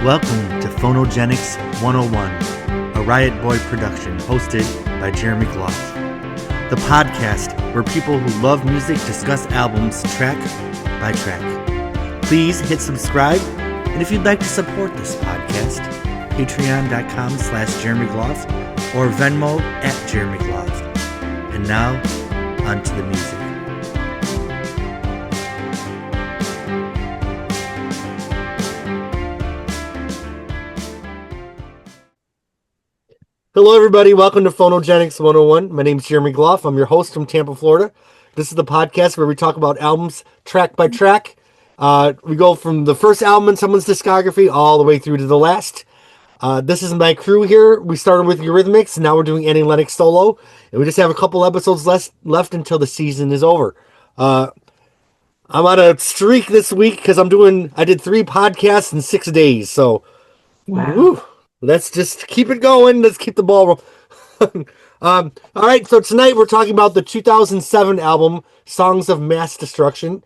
Welcome to Phonogenics 101, a Riotboy production hosted by Jeremy Gloff. The podcast where people who love music discuss albums track by track. Please hit subscribe, and if you'd like to support this podcast, patreon.com/Jeremy Gloff or Venmo @Jeremy Gloff. And now, on to the music. Hello, everybody. Welcome to Phonogenics 101. My name is Jeremy Gloff. I'm your host from Tampa, Florida. This is the podcast where we talk about albums track by track. We go from the first album in someone's discography all the way through to the last. This is my crew here. We started with Eurythmics, and now we're doing Annie Lennox solo. And we just have a couple episodes left until the season is over. I'm on a streak this week because I did 3 podcasts in 6 days. So, wow. Woo. Let's just keep it going. Let's keep the ball rolling. All right, so tonight we're talking about the 2007 album, Songs of Mass Destruction.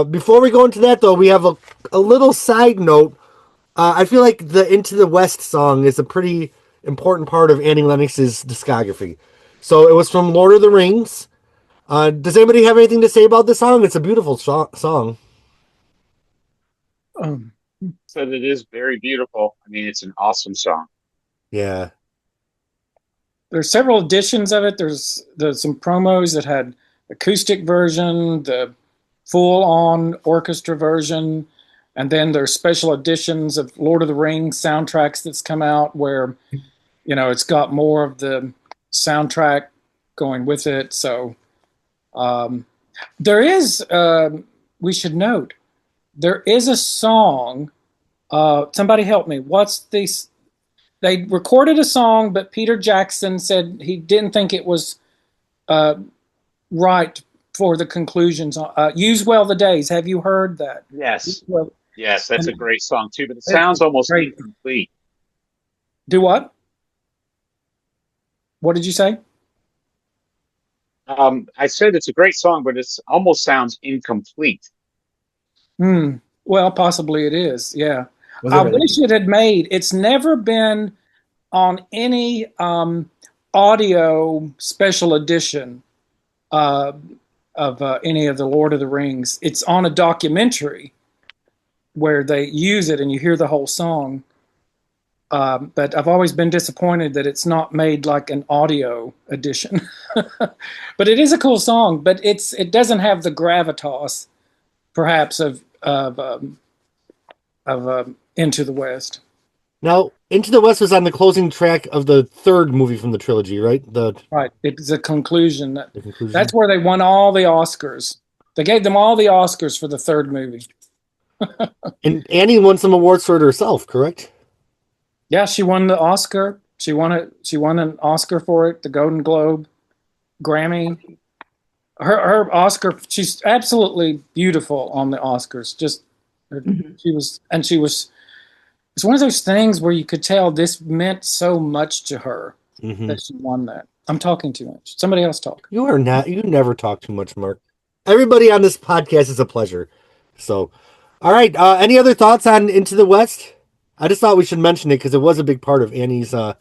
Before we go into that, though, we have a little side note. I feel like the Into the West song is a pretty important part of Annie Lennox's discography. So it was from Lord of the Rings. Does anybody have anything to say about this song? It's a beautiful song. Said it is very beautiful. I mean, it's an awesome song. Yeah. There's several editions of it. There's some promos that had acoustic version, the full-on orchestra version, and then there's special editions of Lord of the Rings soundtracks that's come out where, you know, it's got more of the soundtrack going with it. So there is, we should note, there is a song. Somebody help me. What's this? They recorded a song, but Peter Jackson said he didn't think it was right for the conclusions. Use Well the Days. Have you heard that? Yes. Yes, that's a great song too, but it sounds almost incomplete. Do what? What did you say? I said it's a great song, but it almost sounds incomplete. Well, possibly it is. Yeah. I wish it had made. It's never been on any audio special edition of any of the Lord of the Rings. It's on a documentary where they use it and you hear the whole song. But I've always been disappointed that it's not made like an audio edition. But it is a cool song, but it doesn't have the gravitas, perhaps, of Into the West. Now, Into the West was on the closing track of the third movie from the trilogy, right? Right. It's a conclusion. That's where they won all the Oscars. They gave them all the Oscars for the third movie. And Annie won some awards for it herself, correct? Yeah, she won the Oscar. She won an Oscar for it, the Golden Globe, Grammy. Her Oscar, she's absolutely beautiful on the Oscars. Just it's one of those things where you could tell this meant so much to her that she won that. I'm talking too much. Somebody else talk. You are not. You never talk too much, Mark. Everybody on this podcast is a pleasure. So, all right. Any other thoughts on Into the West? I just thought we should mention it because it was a big part of Annie's journey.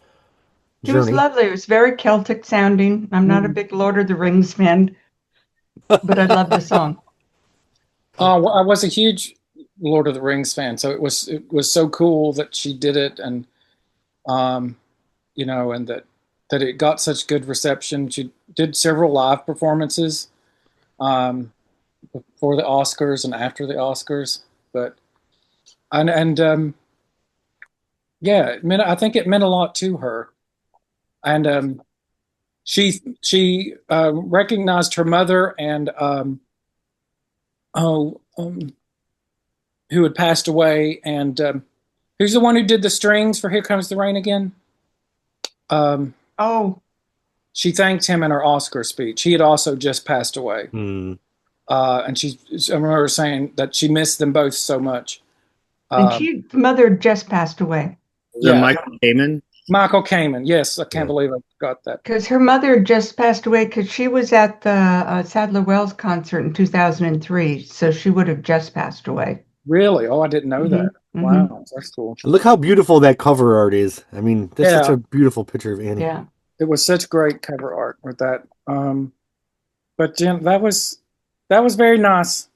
It was lovely. It was very Celtic sounding. I'm not a big Lord of the Rings fan, but I love the song. I was a huge Lord of the Rings fan, so it was so cool that she did it, and you know, and that it got such good reception. She did several live performances before the Oscars and after the Oscars, but yeah, I think it meant a lot to her, and she recognized her mother and who had passed away, and who's the one who did the strings for Here Comes the Rain Again? She thanked him in her Oscar speech. He had also just passed away. And I remember saying that she missed them both so much. And the mother just passed away. Yeah, Michael Kamen? Michael Kamen, yes. I can't believe I got that. Because her mother just passed away because she was at the Sadler Wells concert in 2003, so she would have just passed away. Really? Oh, I didn't know that. Wow, that's cool. Look how beautiful that cover art is. I mean, that's such Yeah. a beautiful picture of Annie. Yeah. It was such great cover art with that. But Jim, that was very nice.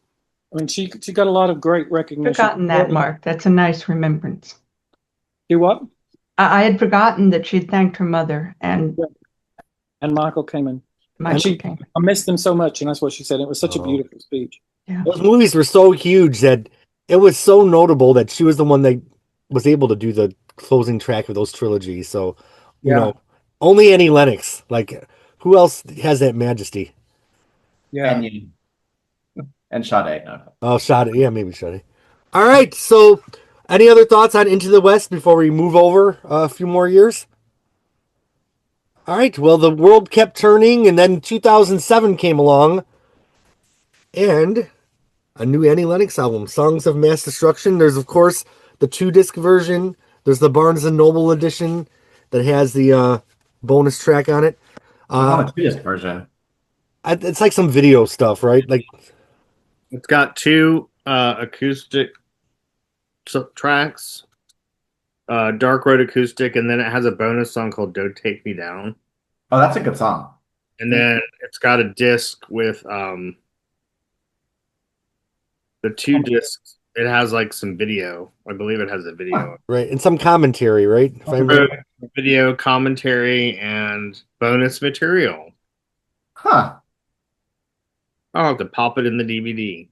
I mean, she got a lot of great recognition. Forgotten that, Mark. That's a nice remembrance. Do what? I had forgotten that she'd thanked her mother and Michael came in. Came. I missed them so much, and that's what she said. It was such a beautiful speech. Yeah. Those movies were so huge that it was so notable that she was the one that was able to do the closing track of those trilogies. So, you know, only Annie Lennox. Like, who else has that majesty? Yeah. And Sade. No. Oh, Sade. Yeah, maybe Sade. All right. So, any other thoughts on Into the West before we move over a few more years? All right. Well, the world kept turning, and then 2007 came along, and a new Annie Lennox album, Songs of Mass Destruction. There's, of course, the 2-disc version. There's the Barnes & Noble edition that has the bonus track on it. Not a 2-disc version. It's like some video stuff, right? Like, it's got 2 acoustic tracks, Dark Road acoustic, and then it has a bonus song called Don't Take Me Down. Oh, that's a good song. And then it's got a disc with the 2 discs. It has like some video. I believe it has a video. Right, and some commentary, right? If I remember. Video, commentary, and bonus material. Huh. I'll have to pop it in the DVD.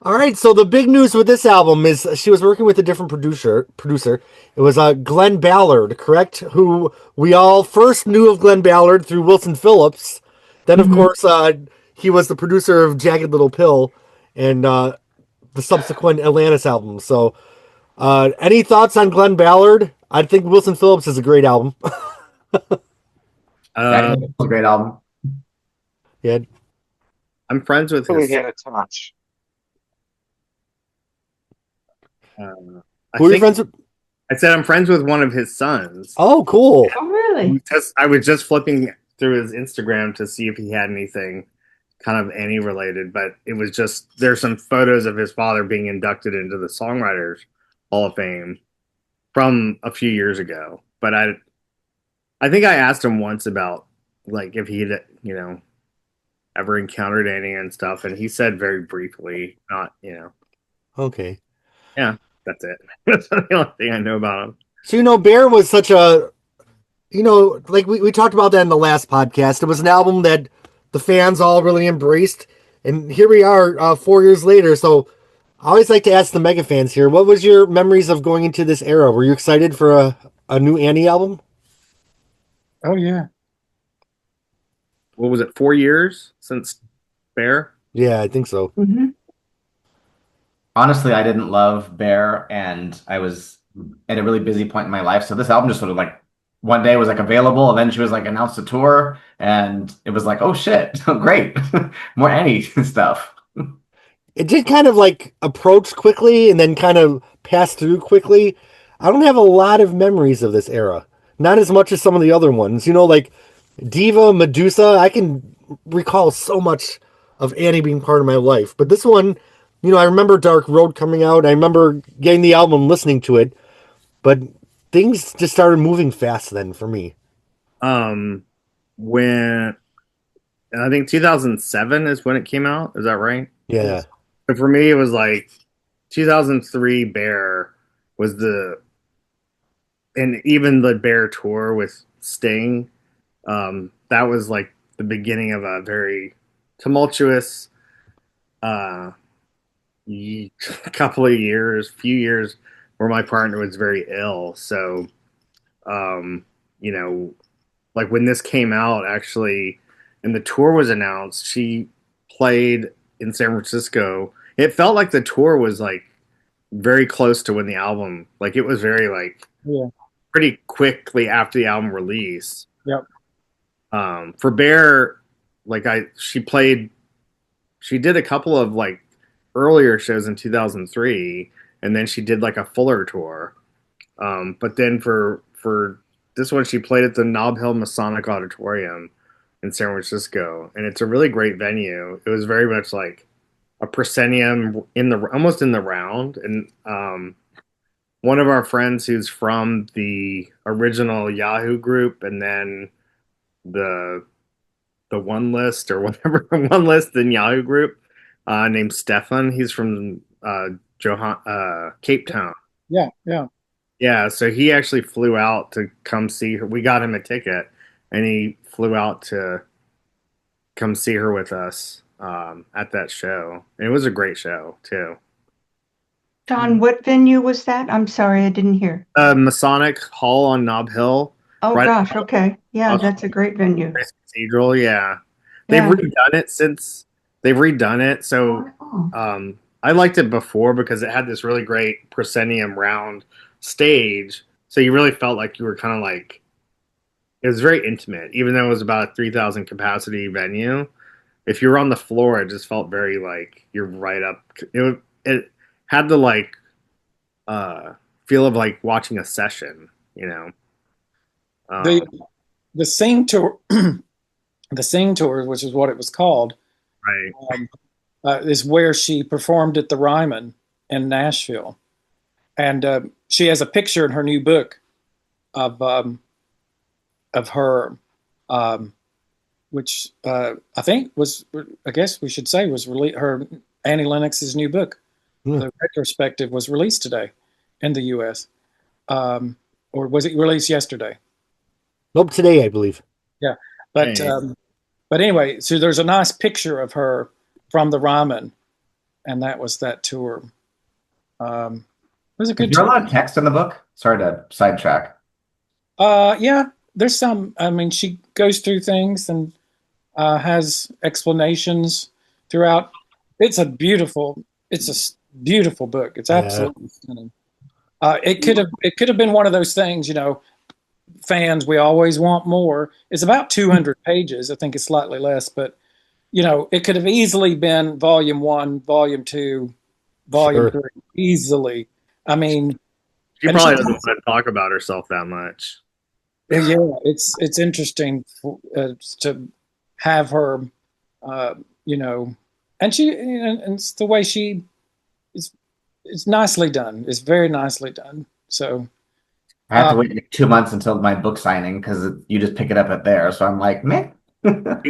All right, so the big news with this album is she was working with a different producer. It was Glenn Ballard, correct? Who we all first knew of Glenn Ballard through Wilson Phillips. Then, of course, he was the producer of Jagged Little Pill and the subsequent Atlantis album. So, any thoughts on Glenn Ballard? I think Wilson Phillips is a great album. That's a great album. Yeah, I'm friends with Really his. had a touch. Who are you friends with? I said I'm friends with one of his sons. Oh, cool. Oh, really? I was just flipping through his Instagram to see if he had anything kind of Annie related, but it was just there's some photos of his father being inducted into the Songwriters Hall of Fame from a few years ago. But I think I asked him once about like if he'd ever encountered Annie and stuff, and he said very briefly, not Okay. Yeah, that's it. That's the only thing I know about him. So, Bear was such a, like we talked about that in the last podcast. It was an album that the fans all really embraced. And here we are 4 years later. So I always like to ask the mega fans here, what was your memories of going into this era? Were you excited for a new Annie album? Oh, yeah. What was it, 4 years since Bear? Yeah, I think so. Mm-hmm. Honestly, I didn't love Bear, and I was at a really busy point in my life. So this album just sort of like one day was like available, and then she was like announced a tour, and it was like, oh shit, great, more Annie stuff. It did kind of like approach quickly and then kind of pass through quickly. I don't have a lot of memories of this era. Not as much as some of the other ones. Like Diva, Medusa, I can recall so much of Annie being part of my life. But this one, I remember Dark Road coming out. I remember getting the album, listening to it. But things just started moving fast then for me. When I think 2007 is when it came out. Is that right? Yeah. But for me, it was like 2003 Bear was and even the Bear tour with Sting. That was like the beginning of a very tumultuous few years where my partner was very ill. So, like when this came out, actually, and the tour was announced, she played in San Francisco. It felt like the tour was like very close to when the album, like it was very like pretty quickly after the album release. Yep. For Bear, like she did a couple of like earlier shows in 2003, and then she did like a fuller tour. But then for this one, she played at the Nob Hill Masonic Auditorium in San Francisco, and it's a really great venue. It was very much like a proscenium in the almost in the round, and one of our friends who's from the original Yahoo group, and then the one list or whatever one list in Yahoo group, named Stefan. He's from Cape Town. Yeah, yeah. Yeah, so he actually flew out to come see her. We got him a ticket, and he flew out to come see her with us at that show. And it was a great show too. John, what venue was that? I'm sorry, I didn't hear. Masonic Hall on Nob Hill. Oh right gosh, okay. Yeah, that's a great venue. Cathedral, yeah. They've Yeah. redone it since they've redone it. So I liked it before because it had this really great proscenium round stage. So you really felt like you were kind of like, it was very intimate, even though it was about a 3,000 capacity venue. If you were on the floor, it just felt very like you're right up. It had the like feel of like watching a session, you know. The Sing Tour, the Sing Tour, which is what it was called, right, is where she performed at the Ryman in Nashville, and she has a picture in her new book of her, which I think was, I guess we should say, was her Annie Lennox's new book. The retrospective was released today in the U.S. Or was it released yesterday? Nope, today, I believe. Yeah, but anyway, so there's a nice picture of her from the Ryman, and that was that tour. It was a good Is there tour. a lot of text in the book? Sorry to sidetrack. Yeah, there's some. I mean, she goes through things and has explanations throughout. It's a beautiful book. It's absolutely stunning. It could have been one of those things, you know, fans, we always want more. It's about 200 pages. I think it's slightly less, but you know, it could have easily been volume 1, volume 2, volume 3, easily. I mean, she probably doesn't want to talk about herself that much. Yeah, it's interesting to have her, you know, and it's the way she is. It's nicely done. It's very nicely done. So I have to wait 2 months until my book signing because you just pick it up at there. So I'm like, meh. Are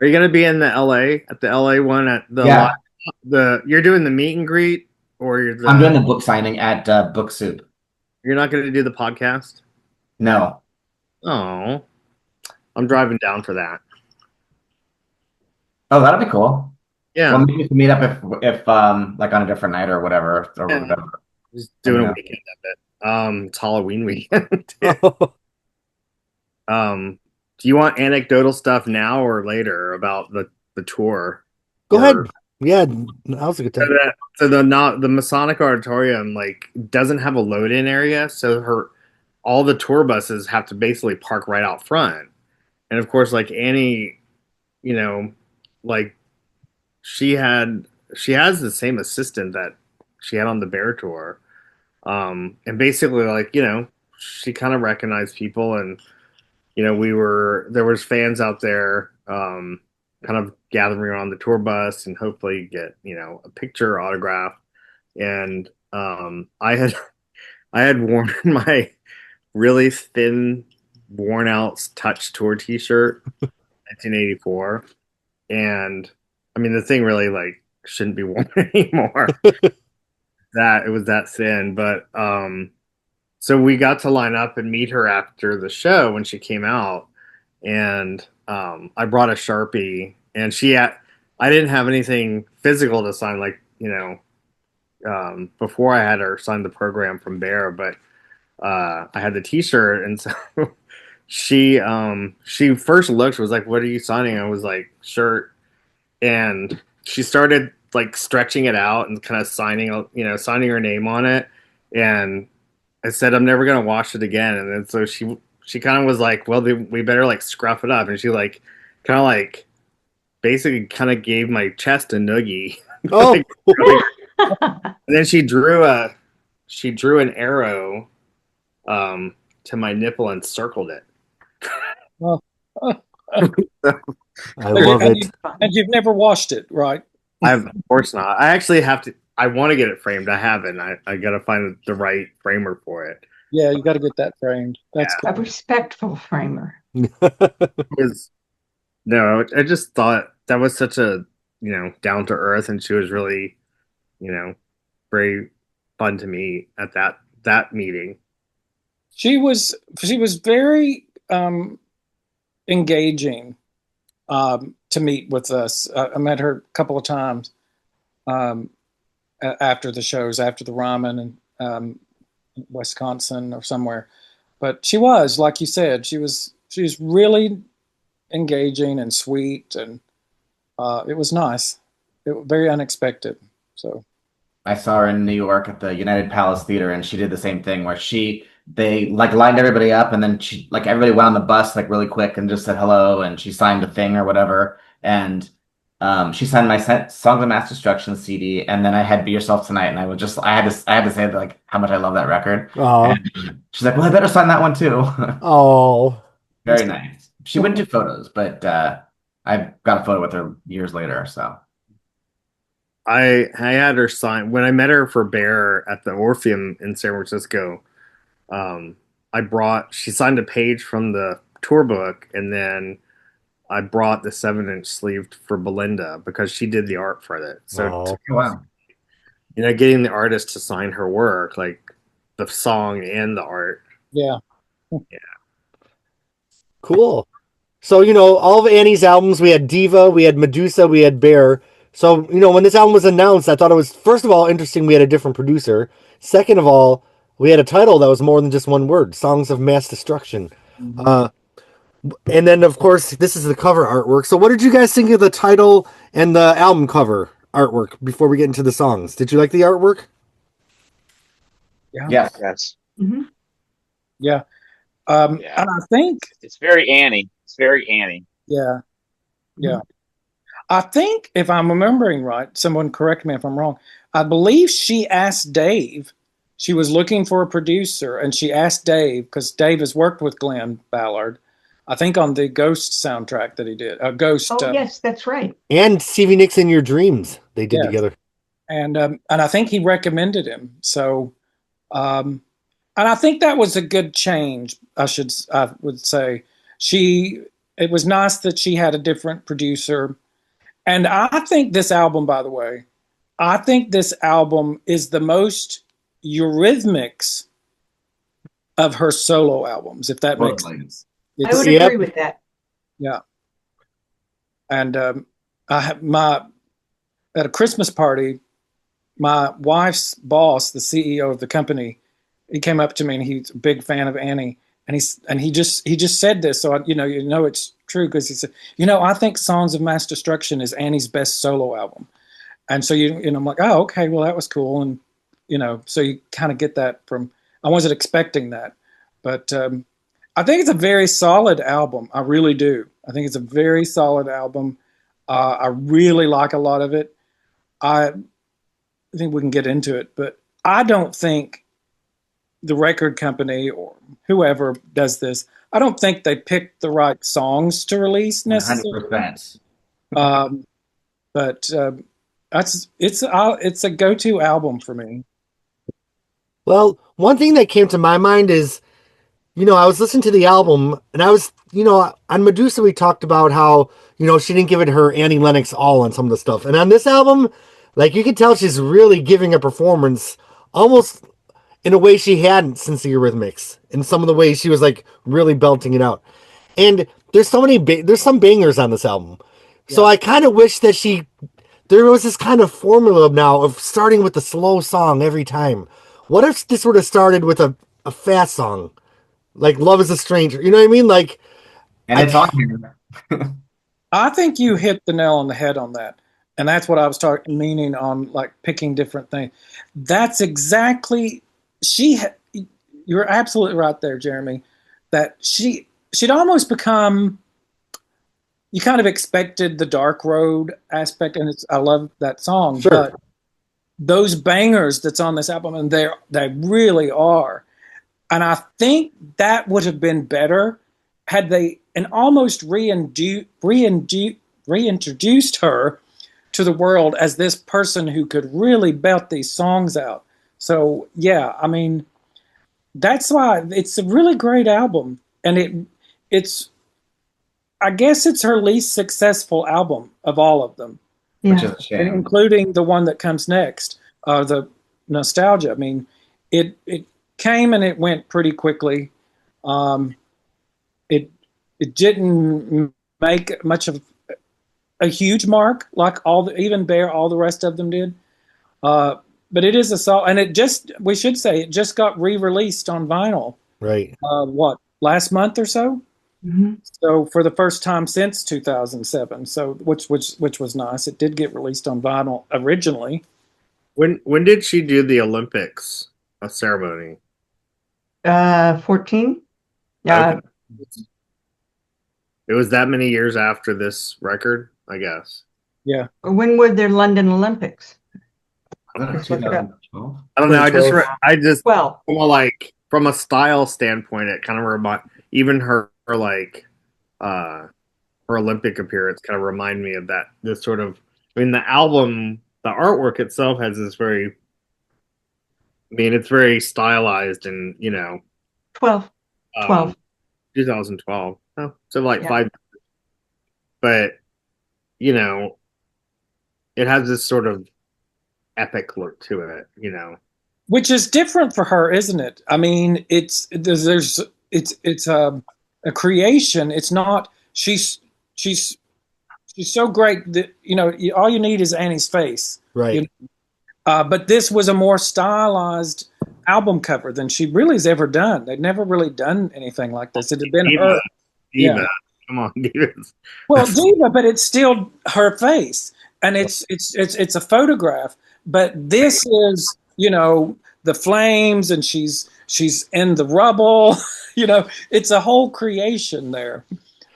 you gonna be in the LA at the LA one at the you're doing the meet and greet, or I'm doing the book signing at Book Soup. You're not going to do the podcast? No. Oh, I'm driving down for that. Oh, that'll be cool. Yeah. Well, maybe we can meet up if like on a different night or whatever. Just doing a weekend of it. It's Halloween weekend. Do you want anecdotal stuff now or later about the tour? Go ahead. Yeah, now's a good time. So the Masonic Auditorium like doesn't have a load-in area, so all the tour buses have to basically park right out front. And of course, like Annie, you know, like she has the same assistant that she had on the Bear tour. And basically, like, you know, she kind of recognized people, and you know, there was fans out there kind of gathering around the tour bus and hopefully get, you know, a picture or autograph. And I had worn my really thin, worn out Touch Tour t-shirt 1984, and I mean the thing really like shouldn't be worn anymore. That it was that thin, but so we got to line up and meet her after the show when she came out, and I brought a Sharpie, and I didn't have anything physical to sign, like, you know, before I had her sign the program from Bear, but I had the t-shirt, and so she first looked, was like, "What are you signing?" I was like, "Shirt," and she started like stretching it out and kind of signing her name on it, and I said, "I'm never gonna wash it again." And then so she kind of was like, "Well, we better like scruff it up," and she like kind of like basically kind of gave my chest a noogie. Oh. Like, really. And then she drew an arrow to my nipple and circled it. Oh. I love it. And you've never washed it, right? Of course not. I actually have to. I want to get it framed. I haven't. I got to find the right framer for it. Yeah, you got to get that framed. That's A respectful framer. Because no, I just thought that was such a down to earth, and she was really very fun to meet at that meeting. She was very engaging to meet with us. I met her a couple of times after the shows, after the ramen in Wisconsin or somewhere. But she was, like you said, she was really engaging and sweet, and it was nice. It was very unexpected. So I saw her in New York at the United Palace Theater, and she did the same thing where they like lined everybody up, and then she like everybody went on the bus like really quick and just said hello, and she signed a thing or whatever, and she signed my Songs of Mass Destruction CD, and then I had Be Yourself Tonight, and I had to say like how much I love that record. Oh, And she's like, well, I better sign that one too. oh, Very nice. She wouldn't do photos, but I got a photo with her years later, so. I had her sign when I met her for Bear at the Orpheum in San Francisco. She signed a page from the tour book, and then I brought the 7-inch sleeve for Belinda because she did the art for it. So Wow. getting the artist to sign her work, like the song and the art. yeah. cool. So, all of Annie's albums, we had Diva, we had Medusa, we had Bear. So, when this album was announced, I thought it was, first of all, interesting we had a different producer. Second of all, we had a title that was more than just one word, Songs of Mass Destruction. And then, of course, this is the cover artwork. So what did you guys think of the title and the album cover artwork before we get into the songs? Did you like the artwork? Yeah. Yes. Yes. Mm-hmm. Yeah. Yeah. And I think, It's very Annie. It's very Annie. yeah. I think if I'm remembering right, someone correct me if I'm wrong. I believe she asked Dave. She was looking for a producer, and she asked Dave because Dave has worked with Glenn Ballard, I think on the Ghost soundtrack that he did. Ghost. Oh, yes, that's right. And Stevie Nicks in Your Dreams, they did together. And I think he recommended him. So, and I think that was a good change. I would say it was nice that she had a different producer. And I think this album, by the way, I think this album is the most Eurythmics of her solo albums, if that makes sense. I would agree with that. Yeah. And at a Christmas party, my wife's boss, the CEO of the company, he came up to me, and he's a big fan of Annie, and he just said this, so it's true, because he said, I think Songs of Mass Destruction is Annie's best solo album, and so I'm like, oh, okay, well, that was cool, and so you kind of get that from. I wasn't expecting that, but I think it's a very solid album. I really do. I think it's a very solid album. I really like a lot of it. I think we can get into it, but I don't think the record company or whoever does this, I don't think they picked the right songs to release necessarily. 100%. But it's a go-to album for me. Well, one thing that came to my mind is, I was listening to the album, and I was, on Medusa, we talked about how, she didn't give it her Annie Lennox all on some of the stuff. And on this album, like, you can tell she's really giving a performance almost in a way she hadn't since the Eurythmics. In some of the ways she was, like, really belting it out. And there's some bangers on this album. Yeah. So I kind of wish that there was this kind of formula now of starting with the slow song every time. What if this would have started with a fast song? Like Love is a Stranger. You know what I mean? Like, and it's on here. I think you hit the nail on the head on that. And that's what I was meaning on, like, picking different things. That's exactly, you're absolutely right there, Jeremy, that she'd almost become, you kind of expected the Dark Road aspect, and I love that song, sure. But those bangers that's on this album, and they really are. And I think that would have been better had they almost reintroduced her to to the world as this person who could really belt these songs out. So yeah, I mean, that's why it's a really great album, and it's I guess it's her least successful album of all of them, which Yeah. is a shame. including the one that comes next, the Nostalgia. I mean, it came and it went pretty quickly. It didn't make much of a huge mark like even Bear, all the rest of them did. But it is a song, and we should say it just got re-released on vinyl. Right. Last month or so? Mhm. So for the first time since 2007. So which was nice. It did get released on vinyl originally. When did she do the Olympics ceremony? 14. Yeah. Okay. It was that many years after this record, I guess. Yeah. When were their London Olympics? Wasn't it Let's look it up. 2012? I don't know. I just Well, like from a style standpoint, it kind of even her like her Olympic appearance kind of remind me of that. This sort of, I mean, the album, the artwork itself has this very, I mean, it's very stylized and 12. 2012. Oh, so like Yeah. 5, but it has this sort of epic look to it, Which is different for her, isn't it? I mean, it's a creation. It's not she's so great that all you need is Annie's face. Right. But this was a more stylized album cover than she really has ever done. They'd never really done anything like this. It had been her. Diva. Yeah. Come on, divas. Well, Diva, but it's still her face, and it's a photograph. But this is, the flames, and she's in the rubble. It's a whole creation there.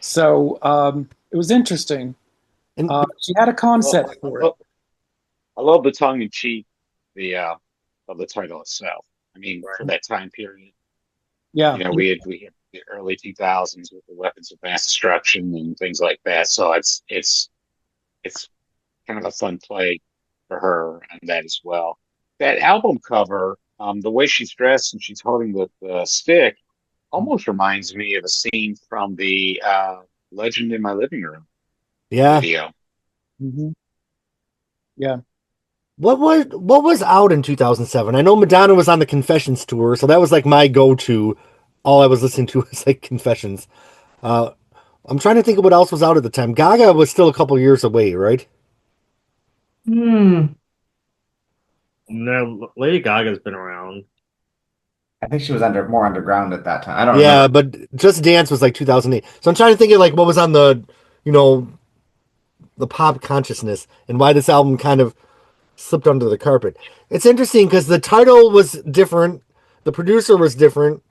So it was interesting. And She had a concept for it. I love the tongue in cheek of the title itself. I mean, for that time period, Yeah. we had the early 2000s with the weapons of mass destruction and things like that. So it's kind of a fun play for her and that as well. That album cover, the way she's dressed and she's holding the stick, almost reminds me of a scene from the Legend in My Living Room yeah. video. Mm-hmm. Yeah. What was out in 2007? I know Madonna was on the Confessions tour, so that was like my go-to. All I was listening to was like Confessions. I'm trying to think of what else was out at the time. Gaga was still a couple years away, right? Hmm. No, Lady Gaga's been around. I think she was more underground at that time. I don't Yeah, remember. but Just Dance was like 2008. So I'm trying to think of like what was on the pop consciousness and why this album kind of slipped under the carpet. It's interesting because the title was different, the producer was different,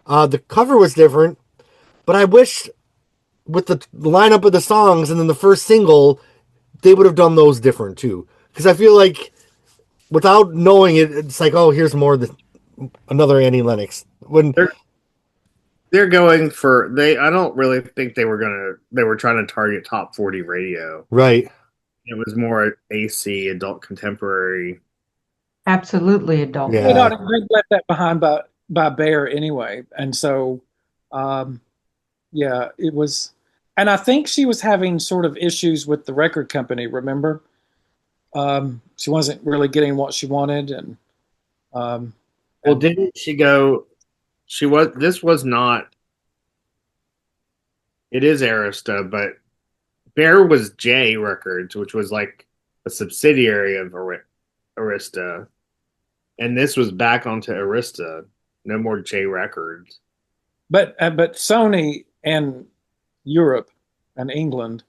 the cover was different, but I wish with the lineup of the songs and then the first single, they would have done those different too. Because I feel like without knowing it, it's like, oh, here's another Annie Lennox. When they're going for I don't really think they were trying to target top 40 radio. right. It was more AC, adult contemporary. Absolutely adult. Yeah. They left that behind by Bear anyway, and so, yeah, it was. And I think she was having sort of issues with the record company. Remember, she wasn't really getting what she wanted, and Well, didn't she go? This was not. It is Arista, but Bear was J Records, which was like a subsidiary of Arista, and this was back onto Arista. No more J Records. but Sony and Europe and England,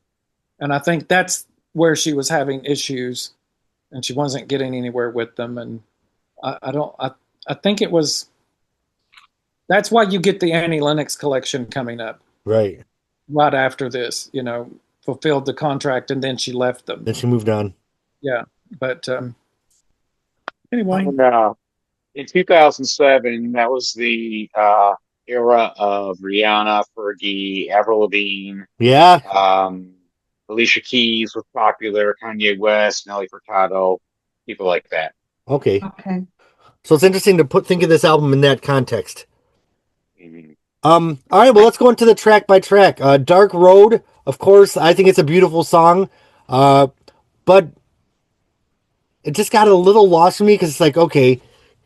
and I think that's where she was having issues, and she wasn't getting anywhere with them. And I think it was. That's why you get the Annie Lennox collection coming up Right. right after this. Fulfilled the contract, and then she left them. Then she moved on. Yeah, but anyway, And, in 2007, that was the era of Rihanna, Fergie, Avril Lavigne, Yeah. Alicia Keys was popular, Kanye West, Nelly Furtado, people like that. Okay. Okay. So it's interesting to think of this album in that context. Mhm. All right, well, let's go into the track by track. Dark Road, of course, I think it's a beautiful song. But it just got a little lost for me because it's like, okay,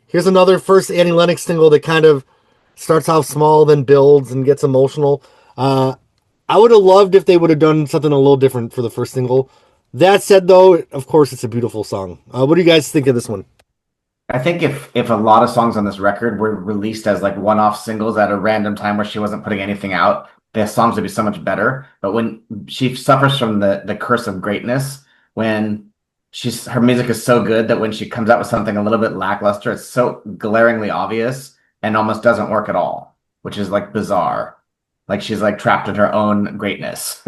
here's another first Annie Lennox single that kind of starts off small, then builds and gets emotional. I would have loved if they would have done something a little different for the first single. That said, though, of course, it's a beautiful song. What do you guys think of this one? I think if a lot of songs on this record were released as like one-off singles at a random time where she wasn't putting anything out, the songs would be so much better. But when she suffers from the curse of greatness, when her music is so good that when she comes out with something a little bit lackluster, it's so glaringly obvious and almost doesn't work at all, which is like bizarre. Like she's like trapped in her own greatness.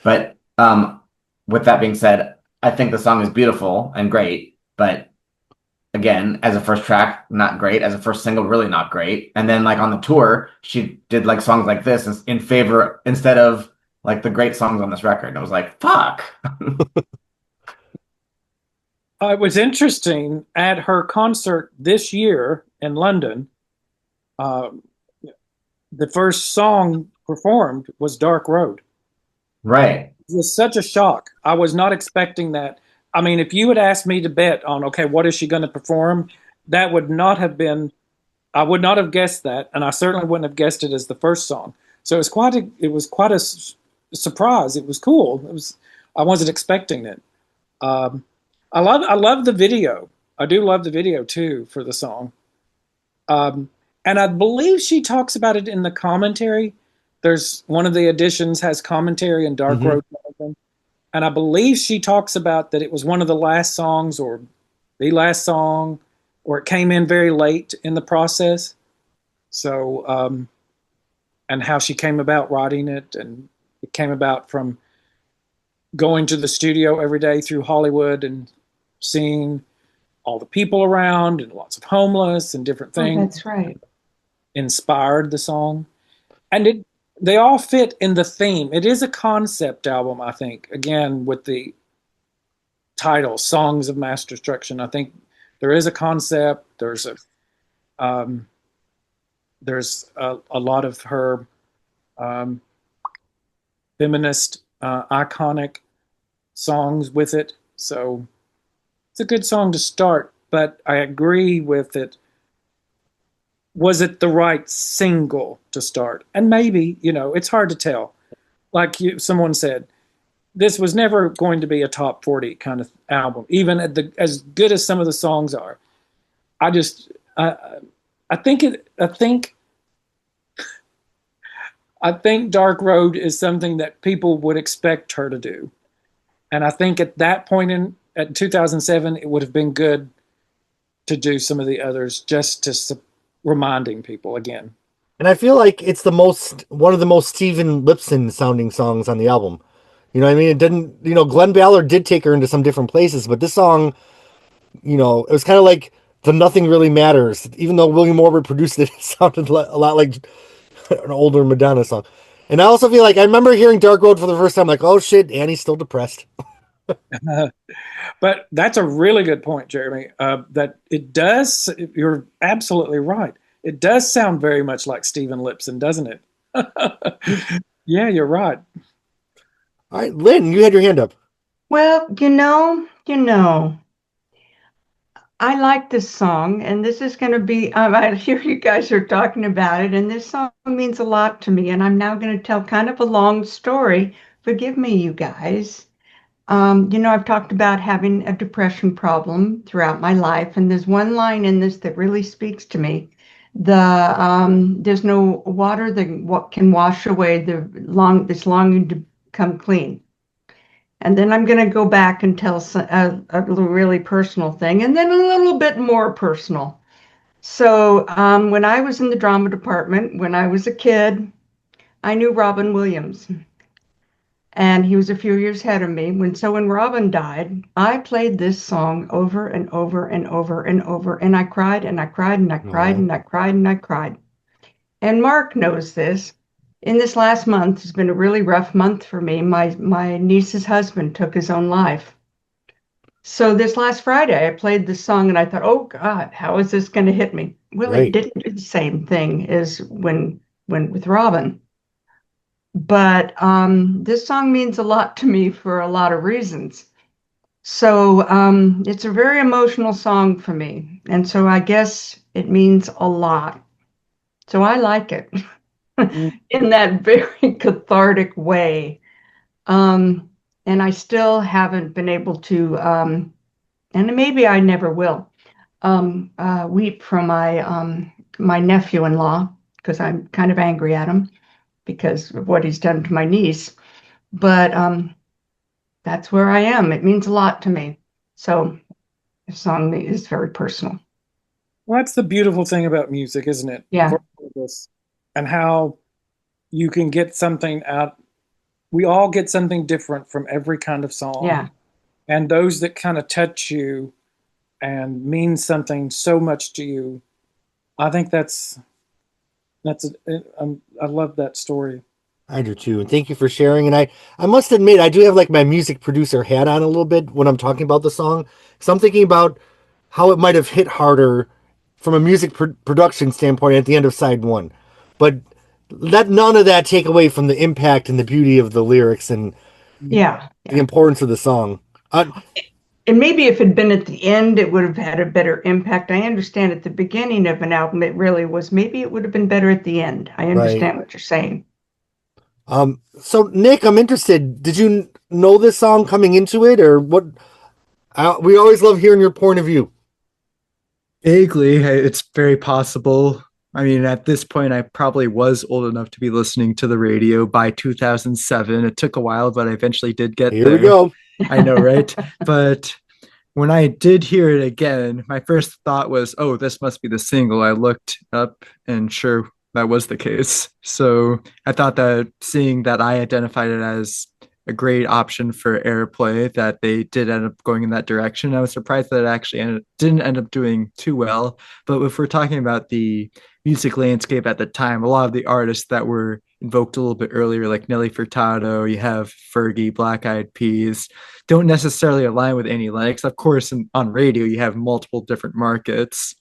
But with that being said, I think the song is beautiful and great, but again, as a first track, not great. As a first single, really not great. And then like on the tour, she did like songs like this in favor instead of like the great songs on this record. And I was like, fuck. It was interesting at her concert this year in London. The first song performed was Dark Road. Right. It was such a shock. I was not expecting that. I mean, if you had asked me to bet on, okay, what is she going to perform? That would not have been, I would not have guessed that. And I certainly wouldn't have guessed it as the first song. So it was quite a surprise. It was cool. I wasn't expecting it. I love the video. I do love the video too for the song. And I believe she talks about it in the commentary. There's one of the editions has commentary and Dark Road. And I believe she talks about that it was one of the last songs or the last song, or it came in very late in the process. So, and how she came about writing it. And it came about from going to the studio every day through Hollywood and seeing all the people around and lots of homeless and different things. Oh, that's right. Inspired the song. And they all fit in the theme. It is a concept album, I think, again, with the title, Songs of Mass Destruction. I think there is a concept. There's a lot of her feminist, iconic songs with it. So it's a good song to start, but I agree with it. Was it the right single to start? And maybe, it's hard to tell. Like someone said, this was never going to be a top 40 kind of album, even as good as some of the songs are. I think Dark Road is something that people would expect her to do. And I think at that point at 2007, it would have been good to do some of the others just to reminding people again. And I feel like it's one of the most Steven Lipson sounding songs on the album. You know what I mean? It didn't, Glenn Ballard did take her into some different places, but this song, it was kind of like the Nothing Really Matters. Even though William Orbit produced it, it sounded a lot like an older Madonna song. And I also feel like I remember hearing Dark Road for the first time, like, oh shit, Annie's still depressed. But that's a really good point, Jeremy. That it does. You're absolutely right. It does sound very much like Steven Lipson, doesn't it? Yeah, you're right. All right, Lynn, you had your hand up. Well, I like this song, and this is going to be, I hear you guys are talking about it, and this song means a lot to me, and I'm now going to tell kind of a long story. Forgive me, you guys. I've talked about having a depression problem throughout my life, and there's one line in this that really speaks to me. There's no water that can wash away this longing to come clean. And then I'm going to go back and tell a really personal thing, and then a little bit more personal. So when I was in the drama department, when I was a kid, I knew Robin Williams. And he was a few years ahead of me. When Robin died, I played this song over and over and over and over. And I cried and I cried and I cried and I cried and I cried. And Mark knows this. in this last month has been a really rough month for me. My niece's husband took his own life. So this last Friday, I played this song and I thought, oh God, how is this going to hit me? Well, it Right. didn't do the same thing as when with Robin. But this song means a lot to me for a lot of reasons. So it's a very emotional song for me. And so I guess it means a lot. So I like it in that very cathartic way. And I still haven't been able to, and maybe I never will, weep from my nephew-in-law, because I'm kind of angry at him because of what he's done to my niece. But that's where I am. It means a lot to me. So the song is very personal. Well, that's the beautiful thing about music, isn't it? Yeah. And how you can get something out. We all get something different from every kind of song. Yeah. And those that kind of touch you and mean something so much to you, I think I love that story. I do too, and thank you for sharing. And I must admit, I do have like my music producer hat on a little bit when I'm talking about the song. So I'm thinking about how it might have hit harder from a music production standpoint at the end of side one. But let none of that take away from the impact and the beauty of the lyrics and Yeah. the importance of the song. And maybe if it had been at the end, it would have had a better impact. I understand at the beginning of an album, it really was. Maybe it would have been better at the end. I understand what you're saying. So Nick, I'm interested. Did you know this song coming into it, or what? We always love hearing your point of view. Vaguely, it's very possible. I mean, at this point, I probably was old enough to be listening to the radio by 2007. It took a while, but I eventually did get Here there. we go. I know, right? But when I did hear it again, my first thought was, oh, this must be the single. I looked up and sure, that was the case. So I thought that seeing that I identified it as a great option for airplay, that they did end up going in that direction. I was surprised that it actually didn't end up doing too well. But if we're talking about the music landscape at the time, a lot of the artists that were invoked a little bit earlier, like Nelly Furtado, you have Fergie, Black Eyed Peas, don't necessarily align with Annie Lennox. Of course, on radio, you have multiple different markets,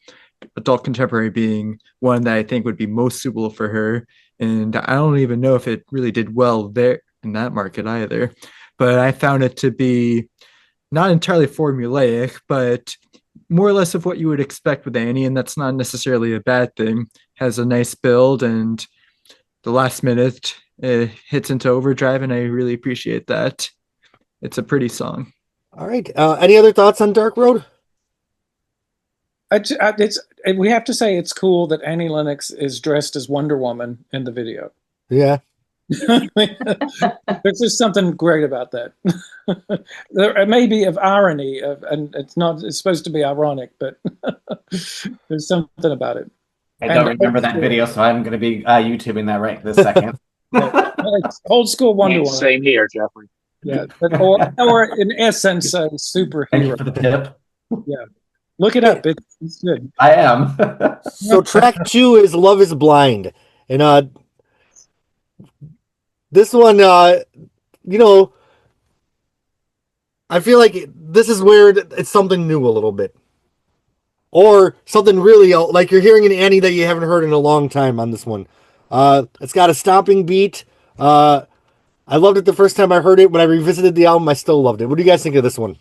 adult contemporary being one that I think would be most suitable for her. And I don't even know if it really did well there in that market either. But I found it to be not entirely formulaic, but more or less of what you would expect with Annie, and that's not necessarily a bad thing. Has a nice build, and the last minute it hits into overdrive, and I really appreciate that. It's a pretty song. All right. Any other thoughts on Dark Road? We have to say it's cool that Annie Lennox is dressed as Wonder Woman in the video. Yeah. There's just something great about that. There may be of irony, and it's supposed to be ironic, but there's something about it. I don't remember that video, so I'm going to be YouTubing that right this second. Old school Wonder Woman. Same here, Jeffrey. Yeah, or in essence, a superhero. Thank you for the tip. Yeah, look it up. It's good. I am. So track 2 is Love Is Blind, and this one, you know, I feel like this is where it's something new a little bit, or something really like you're hearing an Annie that you haven't heard in a long time on this one. It's got a stomping beat. I loved it the first time I heard it. When I revisited the album, I still loved it. What do you guys think of this one?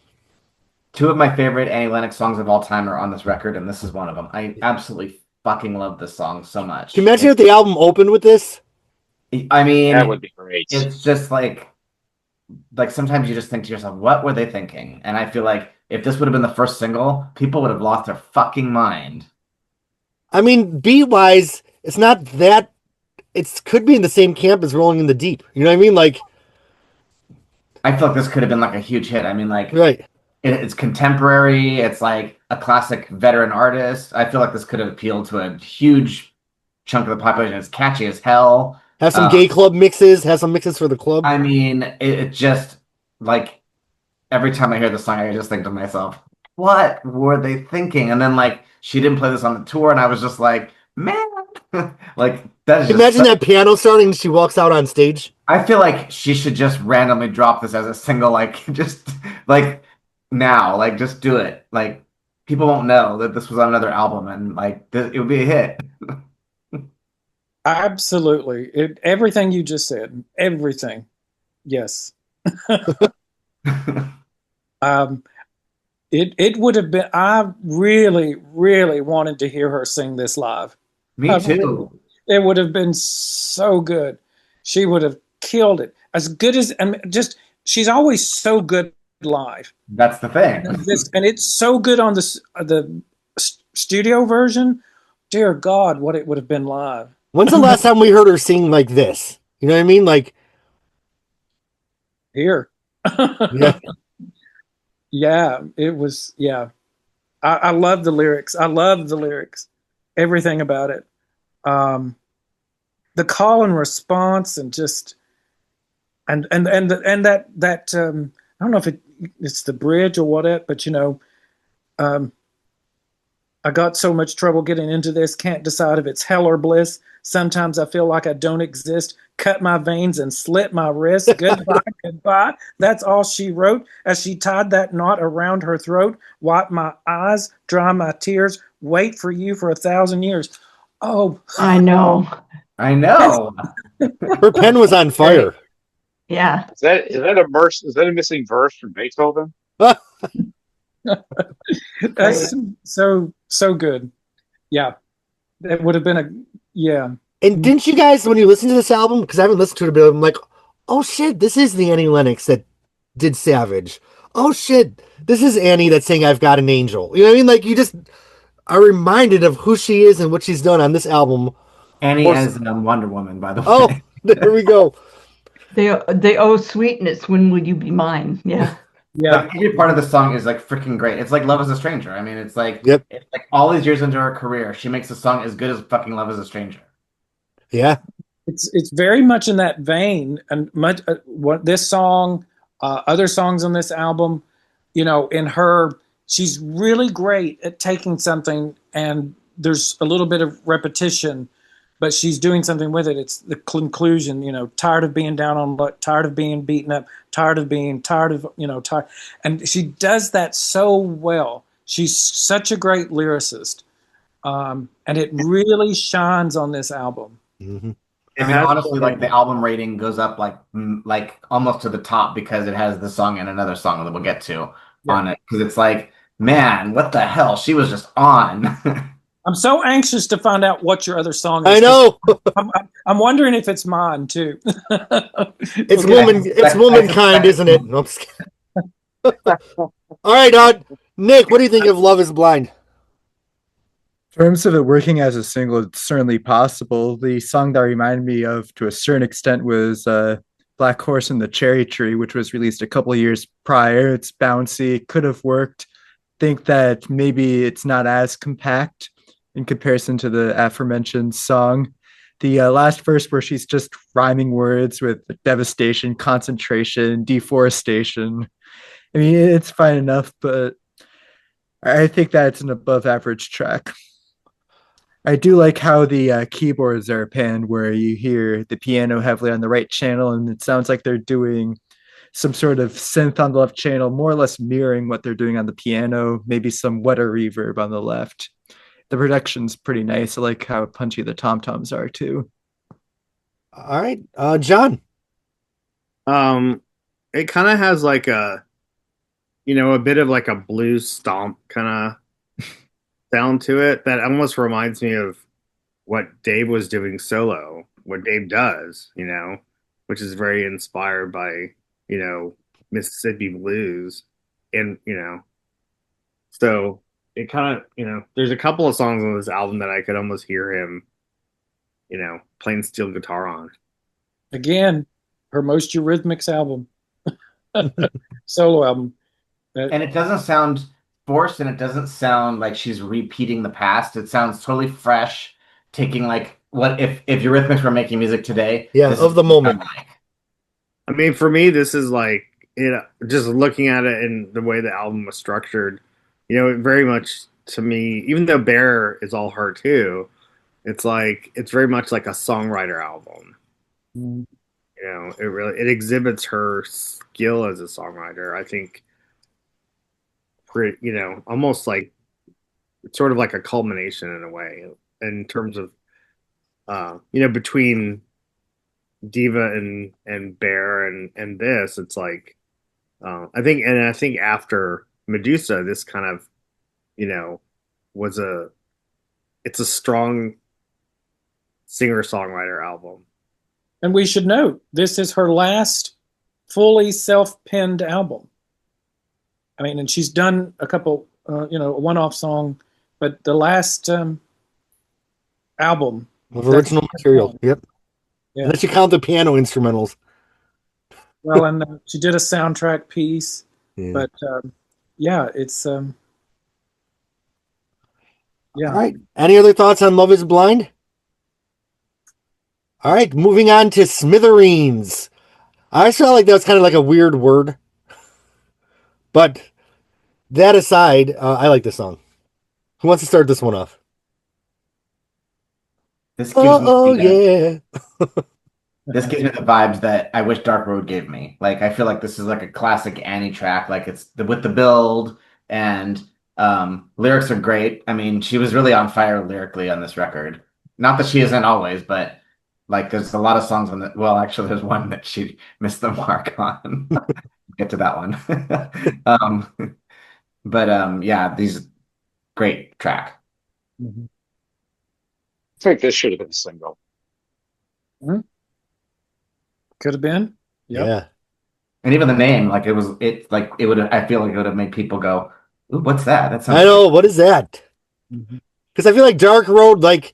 2 of my favorite Annie Lennox songs of all time are on this record, and this is one of them. I absolutely fucking love this song so much. Can you imagine if the album opened with this? I mean, That would be great. It's just like sometimes you just think to yourself, what were they thinking? And I feel like if this would have been the first single, people would have lost their fucking mind. I mean, beat-wise, it's not that... It could be in the same camp as Rolling in the Deep. You know what I mean? Like, I feel like this could have been like a huge hit. I mean, like, right. It's contemporary. It's like a classic veteran artist. I feel like this could have appealed to a huge chunk of the population. It's catchy as hell. Have some gay club mixes. Have some mixes for the club. I mean, it just, like, every time I hear the song, I just think to myself, what were they thinking? And then, like, she didn't play this on the tour, and I was just like, man, Like that's just Imagine that piano starting and she walks out on stage. I feel like she should just randomly drop this as a single, like just like now, like just do it. Like people won't know that this was on another album, and like it would be a hit. Absolutely. Everything you just said, everything. Yes. Um, it would have been. I really, really wanted to hear her sing this live. Me too. It would have been so good. She would have killed it. As good as, and just, she's always so good live. That's the thing. And it's so good on the studio version. Dear God, what it would have been live. When's the last time we heard her sing like this? You know what I mean? Like Here. yeah. Yeah, it was, yeah. I love the lyrics. I love the lyrics. Everything about it. The call and response, and just and that I don't know if it's the bridge or what, but I got so much trouble getting into this, can't decide if it's hell or bliss. Sometimes I feel like I don't exist. Cut my veins and slit my wrist. Goodbye, goodbye. That's all she wrote as she tied that knot around her throat. Wipe my eyes, dry my tears, wait for you for 1,000 years. Oh, I know. I know. Her pen was on fire. Yeah. Is that a missing verse from Beethoven? that's so good. Yeah, it would have been yeah. And didn't you guys, when you listen to this album, because I haven't listened to it a bit, I'm like, oh shit, this is the Annie Lennox that did Savage. Oh shit, this is Annie that's saying I've Got an Angel. You know what I mean? Like, you just are reminded of who she is and what she's done on this album. Annie as Wonder Woman, by the way. Oh, there we go. They owe sweetness. When will you be mine? Yeah. Yeah. Every part of the song is like freaking great. It's like Love is a Stranger. I mean, it's like it's like all these years into her career, she makes a song as good as fucking Love is a Stranger. Yeah. It's very much in that vein, and much what this song, other songs on this album, in her, she's really great at taking something and there's a little bit of repetition, but she's doing something with it. It's the conclusion, tired of being down on luck, tired of being beaten up, tired of, tired. And she does that so well. She's such a great lyricist. And it really shines on this album. Mm-hmm. I mean, honestly, like the album rating goes up like almost to the top because it has this song and another song that we'll get to on it. Because it's like, man, what the hell? She was just on. I'm so anxious to find out what your other song is. I know. I'm wondering if it's mine too. It's womankind, isn't it? No, I'm just kidding. All right, Nick, what do you think of Love is Blind? In terms of it working as a single, it's certainly possible. The song that reminded me of, to a certain extent, was Black Horse and the Cherry Tree, which was released a couple of years prior. It's bouncy, could have worked. Think that maybe it's not as compact in comparison to the aforementioned song. The last verse where she's just rhyming words with devastation, concentration, deforestation. I mean, it's fine enough, but I think that it's an above average track. I do like how the keyboards are panned, where you hear the piano heavily on the right channel, and it sounds like they're doing some sort of synth on the left channel, more or less mirroring what they're doing on the piano, maybe some wetter reverb on the left. The production's pretty nice. I like how punchy the tom-toms are too. All right, John. It kind of has like a bit of like a blues stomp kind of sound to it that almost reminds me of what Dave was doing solo, what Dave does, which is very inspired by, Mississippi blues. And, so it kind of, there's a couple of songs on this album that I could almost hear him, playing steel guitar on. Again, her most Eurythmics album, solo album. And it doesn't sound forced, and it doesn't sound like she's repeating the past. It sounds totally fresh, taking like what if Eurythmics were making music today. Yeah, of the moment. Like. I mean, for me, this is like, just looking at it and the way the album was structured, it very much to me, even though Bear is all her too, It's like it's very much like a songwriter album. Mm. You know, it exhibits her skill as a songwriter. I think, you know, almost like it's sort of like a culmination in a way in terms of you know, between Diva and Bear and this, it's like I think after Medusa, this kind of, you know, was it's a strong singer-songwriter album. And we should note, this is her last fully self-penned album. I mean, and she's done a couple, you know, a one-off song, but the last album Of original material. Yep. Yeah. Unless you count the piano instrumentals. Well, and she did a soundtrack piece, Yeah. but yeah, it's yeah. All right. Any other thoughts on Love is Blind? All right. Moving on to Smithereens. I just felt like that was kind of like a weird word. But that aside, I like this song. Who wants to start this one off? This gives Oh, me yeah. This gives me the vibes that I wish Dark Road gave me. Like, I feel like this is like a classic Annie track. Like, it's with the build and lyrics are great. I mean, she was really on fire lyrically on this record. Not that she isn't always, but like, there's a lot of songs on that. Well, actually, there's one that she missed the mark on. Get to that one. Yeah, these great track. Mhm. I think this should have been a single. Could have been. Yep. Yeah. And even the name, like it would have, I feel like it would have made people go, "Ooh, what's that?" That sounds I know. What is that? Mhm. Because I feel like Dark Road, like,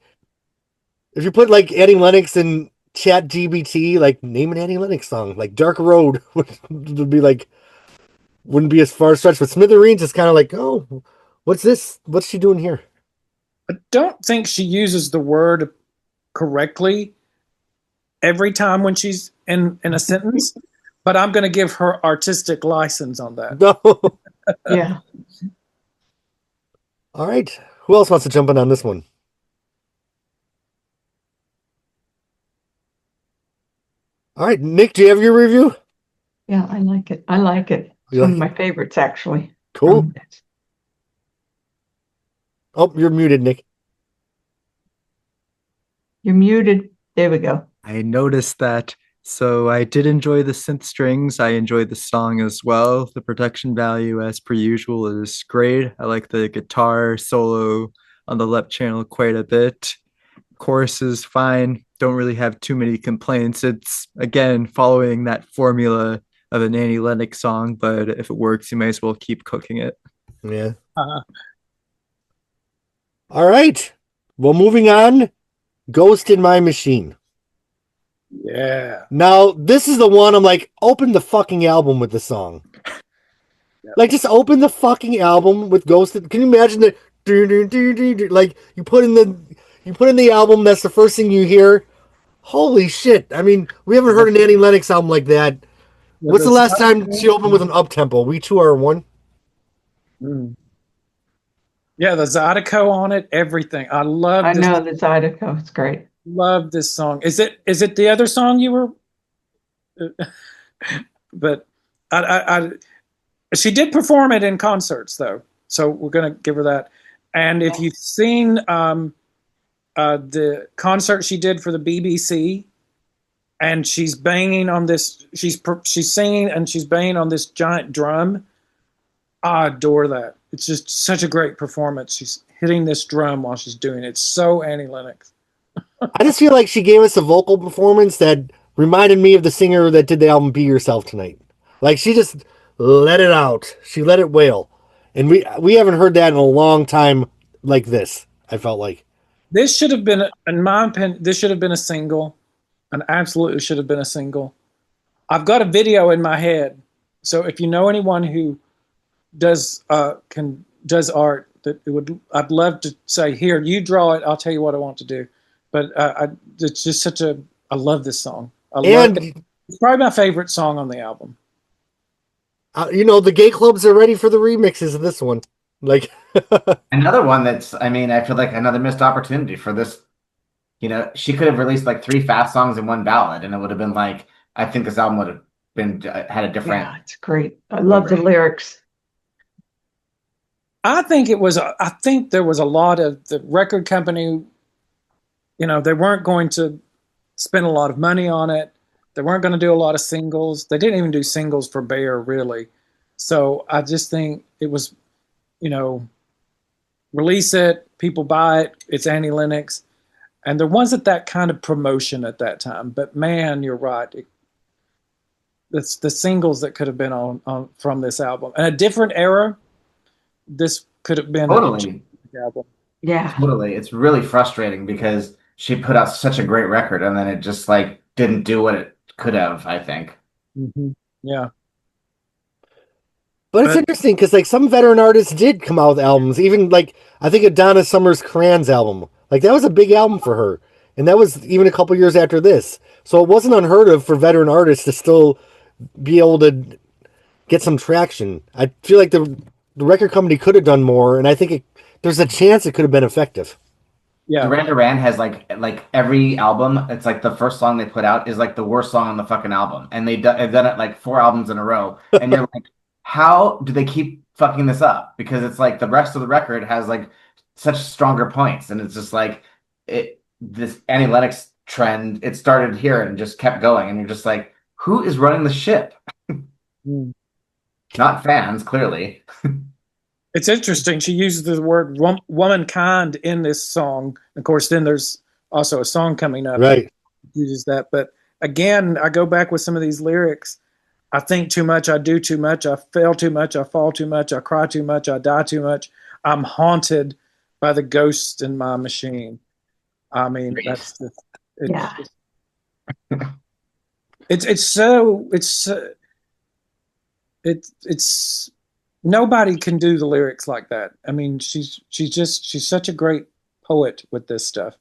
if you put like Annie Lennox in Chat GBT, like, name an Annie Lennox song, like Dark Road would be like, wouldn't be as far stretched. But Smithereens is kind of like, oh, what's this? What's she doing here? I don't think she uses the word correctly every time when she's in a sentence, but I'm going to give her artistic license on that. No. Yeah. All right. Who else wants to jump in on this one? All right, Nick, do you have your review? Yeah, I like it. I like it. It's You one of like my favorites, actually. Cool. Oh, you're muted, Nick. You're muted. There we go. I noticed that. So I did enjoy the synth strings. I enjoyed the song as well. The production value, as per usual, is great. I like the guitar solo on the left channel quite a bit. Chorus is fine. Don't really have too many complaints. It's, again, following that formula of an Annie Lennox song, but if it works, you may as well keep cooking it. Yeah. Uh, All right. Well, moving on. Ghost in My Machine. yeah. Now, this is the one I'm like, open the fucking album with the song. Yep. Like, just open the fucking album with Ghost. Can you imagine the like you put in the album, that's the first thing you hear. Holy shit. I mean, we haven't heard an Annie Lennox album like that. What's the last time she opened with an up tempo? We Two Are One. Mm. Yeah, the Zydeco on it, everything. I love I this. know the Zydeco. It's great. Love this song. Is it the other song you were? But she did perform it in concerts though, so we're gonna give her that. And if you've seen the concert she did for the BBC, and she's banging on this, she's singing and she's banging on this giant drum. I adore that. It's just such a great performance. She's hitting this drum while she's doing it. It's so Annie Lennox. I just feel like she gave us a vocal performance that reminded me of the singer that did the album Be Yourself Tonight. Like, she just let it out. She let it wail. And we haven't heard that in a long time like this, I felt like. This should have been, in my opinion, this should have been a single. And absolutely should have been a single. I've got a video in my head. So if you know anyone who does art, that I'd love to say, here, you draw it, I'll tell you what I want to do. But it's just I love this song. It's probably my favorite song on the album. The gay clubs are ready for the remixes of this one. Like Another one that's, I mean, I feel like another missed opportunity for this You know, she could have released like 3 fast songs and 1 ballad, and it would have been like, I think this album would have been had a different. Yeah, it's great. I love the lyrics. I think there was a lot of the record company, they weren't going to spend a lot of money on it. They weren't going to do a lot of singles. They didn't even do singles for Bear, really. So I just think it was, release it, people buy it, it's Annie Lennox. And there wasn't that kind of promotion at that time. But man, you're right. It's the singles that could have been on from this album. And a different era, this could have been Totally. a album. Yeah. Totally. It's really frustrating because she put out such a great record and then it just like didn't do what it could have, I think. Mm-hmm. Yeah. But it's interesting because like some veteran artists did come out with albums, even like I think of Donna Summer's Cran's album. Like that was a big album for her. And that was even a couple years after this. So it wasn't unheard of for veteran artists to still be able to get some traction. I feel like the record company could have done more, and I think there's a chance it could have been effective. Yeah. Duran Duran has like every album, it's like the first song they put out is like the worst song on the fucking album. And they've done it like 4 albums in a row. And you're like, how do they keep fucking this up? Because it's like the rest of the record has like such stronger points. And it's just like this Annie Lennox trend, it started here and just kept going. And you're just like, who is running the ship? Not fans, clearly. It's interesting. She uses the word womankind in this song. Of course, then there's also a song coming up. Right. That uses that. But again, I go back with some of these lyrics. I think too much. I do too much. I fail too much. I fall too much. I cry too much. I die too much. I'm haunted by the ghost in my machine. I mean, that's just, it's nobody can do the lyrics like that. I mean, she's such a great poet with this stuff.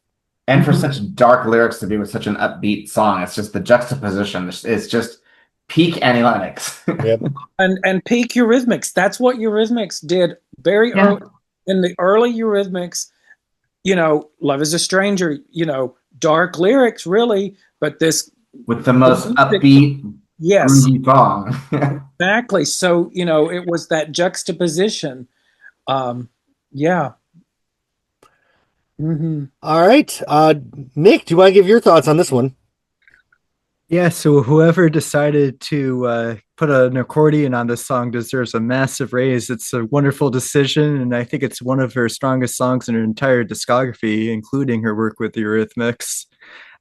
And for such dark lyrics to be with such an upbeat song, it's just the juxtaposition. It's just peak Annie Lennox. Yep. And peak Eurythmics. That's what Eurythmics did very early in the early Eurythmics. Love is a Stranger. Dark lyrics, really, but this with the most upbeat. Yes. Song. Exactly. So, it was that juxtaposition. Yeah. Mm-hmm. All right. Nick, do you want to give your thoughts on this one? Yeah, so whoever decided to put an accordion on this song deserves a massive raise. It's a wonderful decision, and I think it's one of her strongest songs in her entire discography, including her work with the Eurythmics.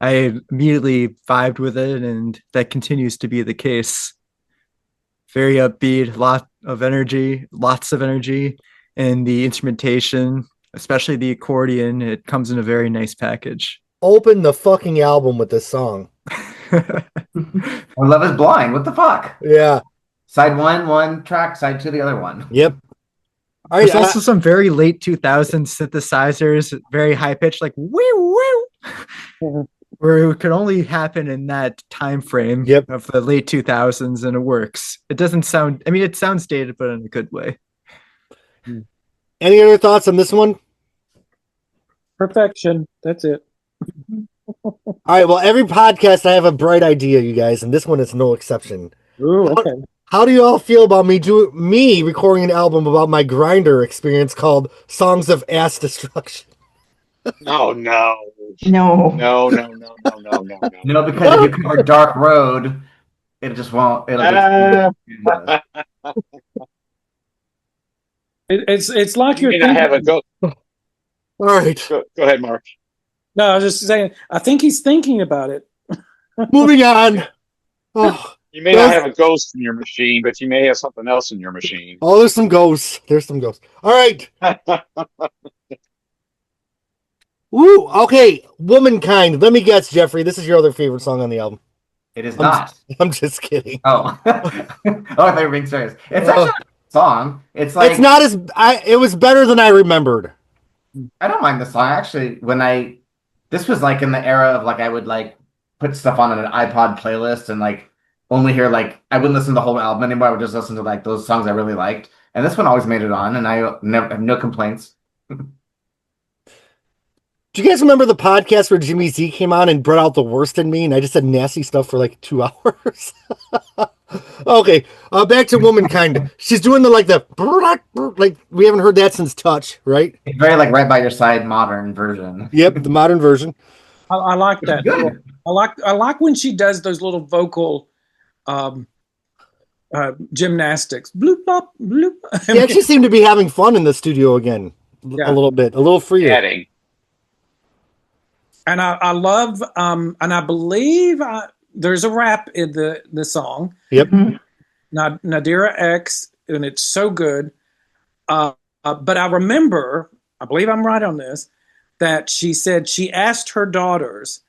I immediately vibed with it, and that continues to be the case. Very upbeat, lots of energy, and the instrumentation, especially the accordion, it comes in a very nice package. Open the fucking album with this song. Love is Blind. What the fuck? Yeah. Side one track, side 2 the other one. Yep. All right, There's also some very late 2000s synthesizers, very high pitched, like woo woo, where it could only happen in that time frame of the late 2000s, and it works. It doesn't sound. I mean, it sounds dated, but in a good way. Any other thoughts on this one? Perfection. That's it. All right. Well, every podcast I have a bright idea, you guys, and this one is no exception. Ooh, okay. How do you all feel about me recording an album about my grinder experience called "Songs of Ass Destruction"? No, no, No. no, no, no, no, no, no, no. No, because if you cover Dark Road, it just won't. It's like You you're may not have a go. All right. Go ahead, Mark. No, I was just saying. I think he's thinking about it. Moving on. Oh, You may not have a ghost in your machine, but you may have something else in your machine. oh, there's some ghosts. All right. Woo. Okay. Womankind. Let me guess, Jeffrey. This is your other favorite song on the album. It is not. I'm just kidding. Oh. I thought you were being serious. It's actually a song. It's like It's not as. It was better than I remembered. I don't mind the song. Actually, this was like in the era of like I would like put stuff on an iPod playlist and like only hear like I wouldn't listen to the whole album anymore. I would just listen to like those songs I really liked. And this one always made it on, and I have no complaints. Do you guys remember the podcast where Jimmy Z came on and brought out the worst in me, and I just said nasty stuff for like 2 hours? Okay, back to Womankind. She's doing the like we haven't heard that since Touch, right? It's very like right by your side modern version. Yep, the modern version. I like It's that. good. I like when she does those little vocal gymnastics. Bloop bop bloop. They actually seem to be having fun in the studio again, Yeah. a little bit, a little freer. Adding. And I love and I believe there's a rap in the song. Yep. Nadira X, and it's so good. But I remember, I believe I'm right on this, that she said she asked her daughters,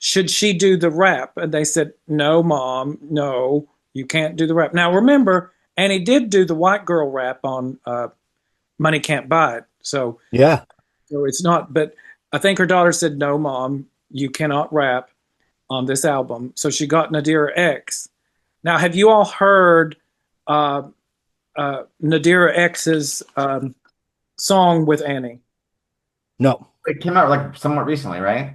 should she do the rap? And they said, no, Mom, no, you can't do the rap. Now remember, Annie did do the white girl rap on Money Can't Buy It. So Yeah. so it's not, but I think her daughter said, no, Mom, you cannot rap on this album. So she got Nadira X. Now, have you all heard Nadira X's song with Annie? No. It came out like somewhat recently, right?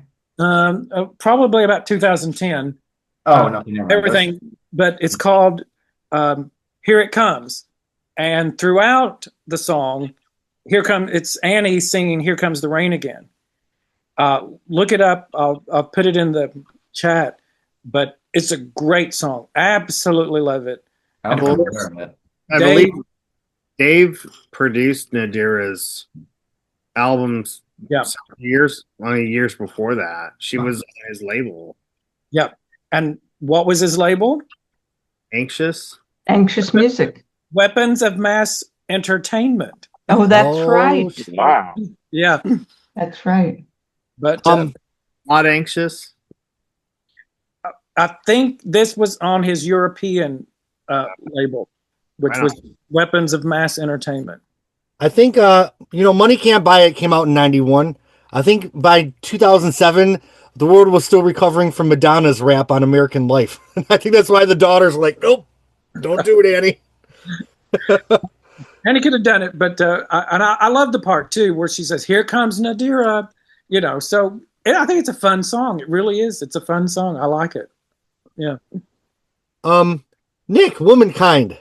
Probably about 2010. Oh, no, never mind. Everything, but it's called Here It Comes. And throughout the song, it's Annie singing Here Comes the Rain Again. Look it up. I'll put it in the chat. But it's a great song. Absolutely love it. I don't remember it. I believe Dave produced Nadira's albums years before that. She was on his label. Yep. And what was his label? Anxious Music. Weapons of Mass Entertainment. Oh, that's right. Wow. Yeah. That's right. But not anxious. I think this was on his European label, which was Weapons of Mass Entertainment. I think Money Can't Buy It came out in 91. I think by 2007 the world was still recovering from Madonna's rap on American Life. I think that's why the daughters were like, nope, don't do it, Annie. Annie could have done it, but I love the part too where she says, "Here comes Nadira," So I think it's a fun song. It really is. It's a fun song. I like it. Yeah. Nick, Womankind.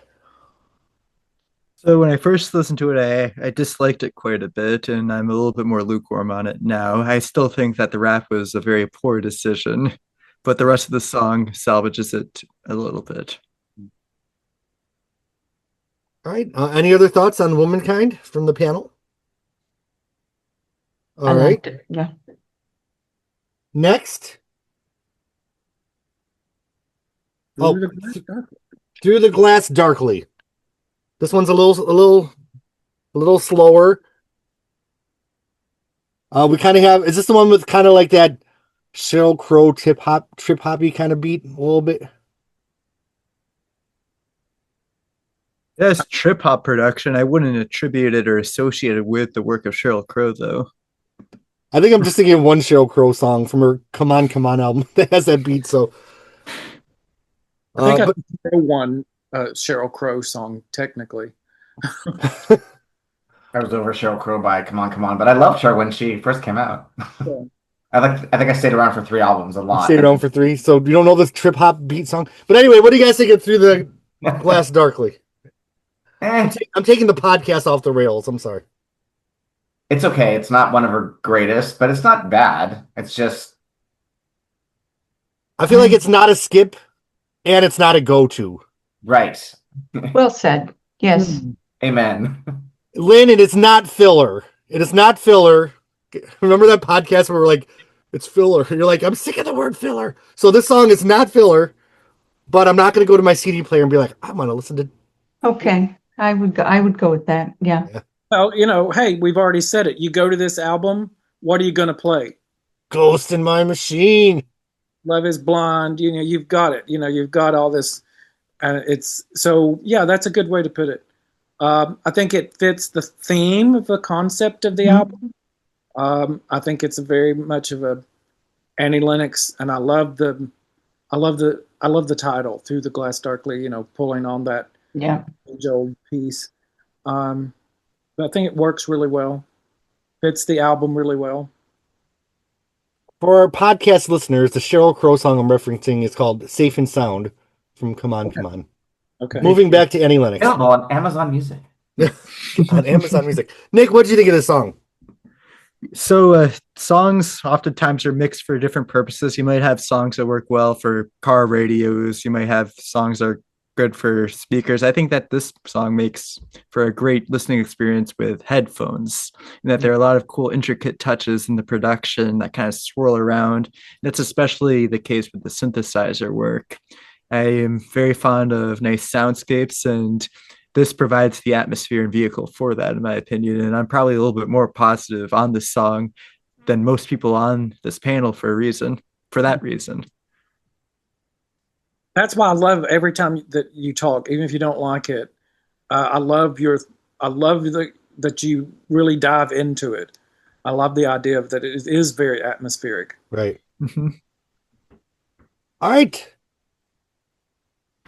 So when I first listened to it, I disliked it quite a bit, and I'm a little bit more lukewarm on it now. I still think that the rap was a very poor decision, but the rest of the song salvages it a little bit. All right. Any other thoughts on Womankind from the panel? All right. Yeah. Next. Through the Glass Darkly. Through the Glass Darkly. This one's a little slower. We kind of have. Is this the one with kind of like that Sheryl Crow trip hoppy kind of beat a little bit? Yes, trip hop production. I wouldn't attribute it or associate it with the work of Sheryl Crow, though. I think I'm just thinking of one Sheryl Crow song from her Come On, Come On album that has that beat. So I think I know one Sheryl Crow song, technically. I was over Sheryl Crow by Come On, Come On, but I loved her when she first came out. Yeah. I think I stayed around for 3 albums a lot. Stayed around for 3. So you don't know this trip hop beat song. But anyway, what do you guys think of Through the Glass Darkly? I'm taking the podcast off the rails. I'm sorry. It's okay. It's not one of her greatest, but it's not bad. It's just... I feel like it's not a skip and it's not a go-to. Right. Well said. Yes. Amen. Lynn, it is not filler. It is not filler. Remember that podcast where we're like, it's filler. You're like, I'm sick of the word filler. So this song is not filler, but I'm not going to go to my CD player and be like, I want to listen to... Okay. I would go with that. Yeah. Well, hey, we've already said it. You go to this album, what are you going to play? Ghost in My Machine. Love is Blind. You've got it. You've got all this. It's so, yeah, that's a good way to put it. I think it fits the theme of the concept of the album. I think it's a very much of a Annie Lennox, and I love the title, Through the Glass Darkly, pulling on that age-old piece. But I think it works really well. Fits the album really well. For our podcast listeners, the Sheryl Crow song I'm referencing is called Safe and Sound from Come On, Come On. Okay. Moving back to Annie Lennox. Available on Amazon Music. On Amazon Music. Nick, what did you think of this song? So songs oftentimes are mixed for different purposes. You might have songs that work well for car radios. You might have songs that are good for speakers. I think that this song makes for a great listening experience with headphones, and that there are a lot of cool intricate touches in the production that kind of swirl around. That's especially the case with the synthesizer work. I am very fond of nice soundscapes, and this provides the atmosphere and vehicle for that, in my opinion. And I'm probably a little bit more positive on this song than most people on this panel for that reason. That's why I love every time that you talk, even if you don't like it. I love that you really dive into it. I love the idea of that it is very atmospheric. Right. Mm-hmm. All right.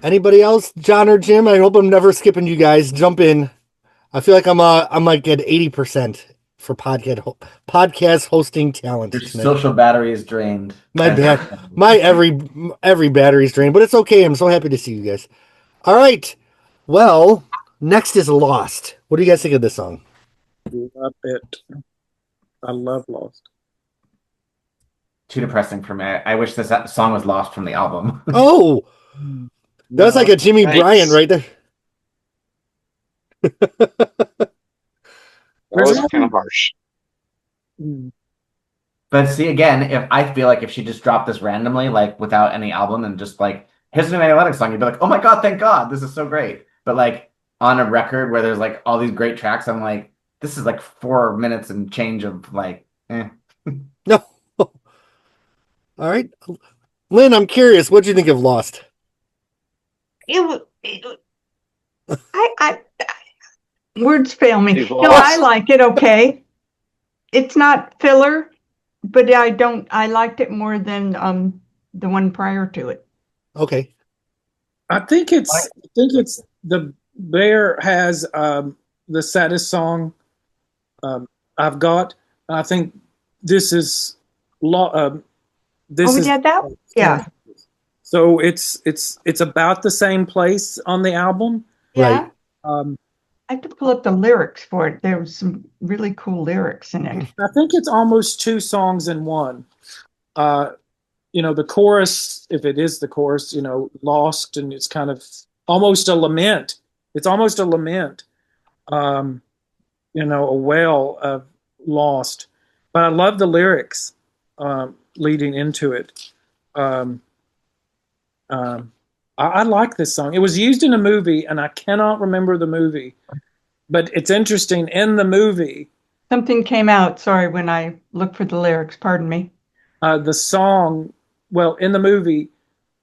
Anybody else, John or Jim? I hope I'm never skipping you guys. Jump in. I feel like I'm like at 80% for podcast hosting talent. Your social battery is drained. My every battery's drained, but it's okay. I'm so happy to see you guys. All right. Well, next is Lost. What do you guys think of this song? Love it. I love Lost. Too depressing for me. I wish this song was lost from the album. Oh, that was like a Jimmy Thanks. Bryant right there. That was kind of harsh. But see, again, if she just dropped this randomly, like without any album, and just like, here's an Annie Lennox song, you'd be like, oh my God, thank God, this is so great. But like on a record where there's like all these great tracks, I'm like, this is like 4 minutes and change of like, eh. No. All right. Lynn, I'm curious. What do you think of Lost? Words fail me. You've No, lost. I like it. Okay. It's not filler, but I liked it more than the one prior to it. Okay. I think it's the Bear has the saddest song I've got. I think this is Yeah. So it's about the same place on the album. Yeah. Right. I have to pull up the lyrics for it. There was some really cool lyrics in it. I think it's almost 2 songs in one. The chorus, if it is the chorus, lost, and it's kind of almost a lament. It's almost a lament, a wail of lost. But I love the lyrics leading into it. I like this song. It was used in a movie, and I cannot remember the movie. But it's interesting, in the movie, Something came out, sorry, when I looked for the lyrics. Pardon me. the song, in the movie,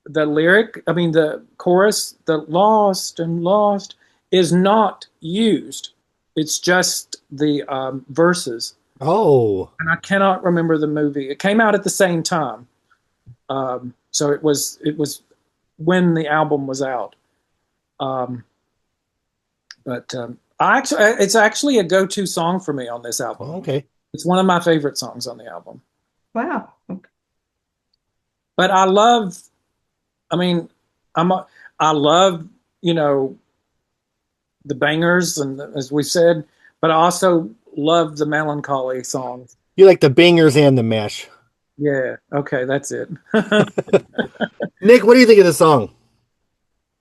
the chorus, the lost and lost, is not used. It's just the verses. Oh. And I cannot remember the movie. It came out at the same time. So it was when the album was out. It's actually a go-to song for me on this album. Okay. It's one of my favorite songs on the album. Wow. Okay. But I love the bangers, and as we said, but I also love the melancholy songs. You like the bangers and the mash. Yeah. Okay, that's it. Nick, what do you think of the song?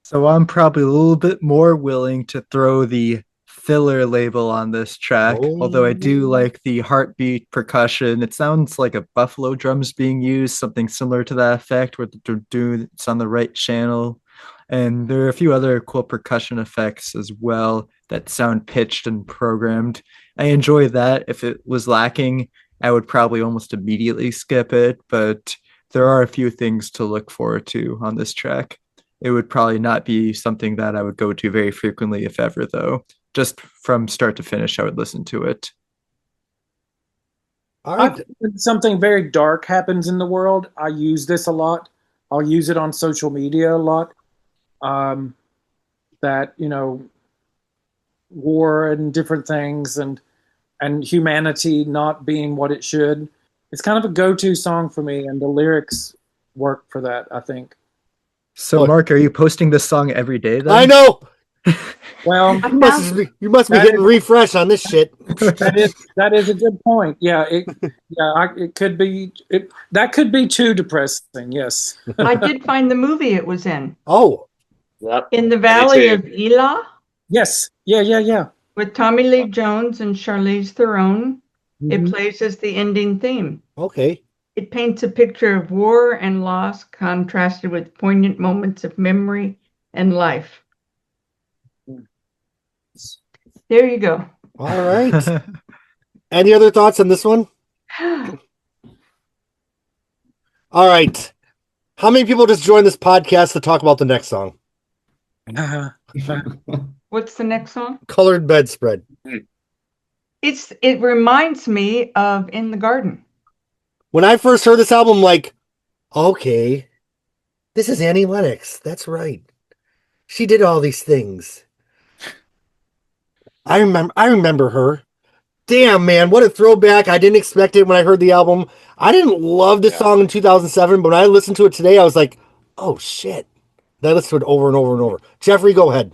So I'm probably a little bit more willing to throw the filler label on this track, although I do like the heartbeat percussion. It sounds like a buffalo drums being used, something similar to that effect, where it's on the right channel. And there are a few other cool percussion effects as well that sound pitched and programmed. I enjoy that. If it was lacking, I would probably almost immediately skip it, but there are a few things to look forward to on this track. It would probably not be something that I would go to very frequently, if ever, though. Just from start to finish, I would listen to it. All right. When something very dark happens in the world, I use this a lot. I'll use it on social media a lot. War and different things, and humanity not being what it should. It's kind of a go-to song for me, and the lyrics work for that, I think. So, What? Mark, are you posting this song every day then? I know. Well, You must be That hitting is- refresh on this shit. that is a good point. Yeah, it could be that could be too depressing. Yes. I did find the movie it was in. Oh, Yep. In the Me Valley too. of Elah Yes. Yeah. with Tommy Lee Jones and Charlize Theron. It Mhm. plays as the ending theme. okay. It paints a picture of war and loss contrasted with poignant moments of memory and life. There you go. All right. Any other thoughts on this one? All right. How many people just joined this podcast to talk about the next song? What's the next song? Colored Bedspread. It reminds me of In the Garden. When I first heard this album, like, okay, this is Annie Lennox. That's right. She did all these things. I remember her. Damn, man, what a throwback. I didn't expect it when I heard the album. I didn't love this song in 2007, but when I listened to it today, I was like, oh, shit. Then I listened to it over and over and over. Jeffrey, go ahead.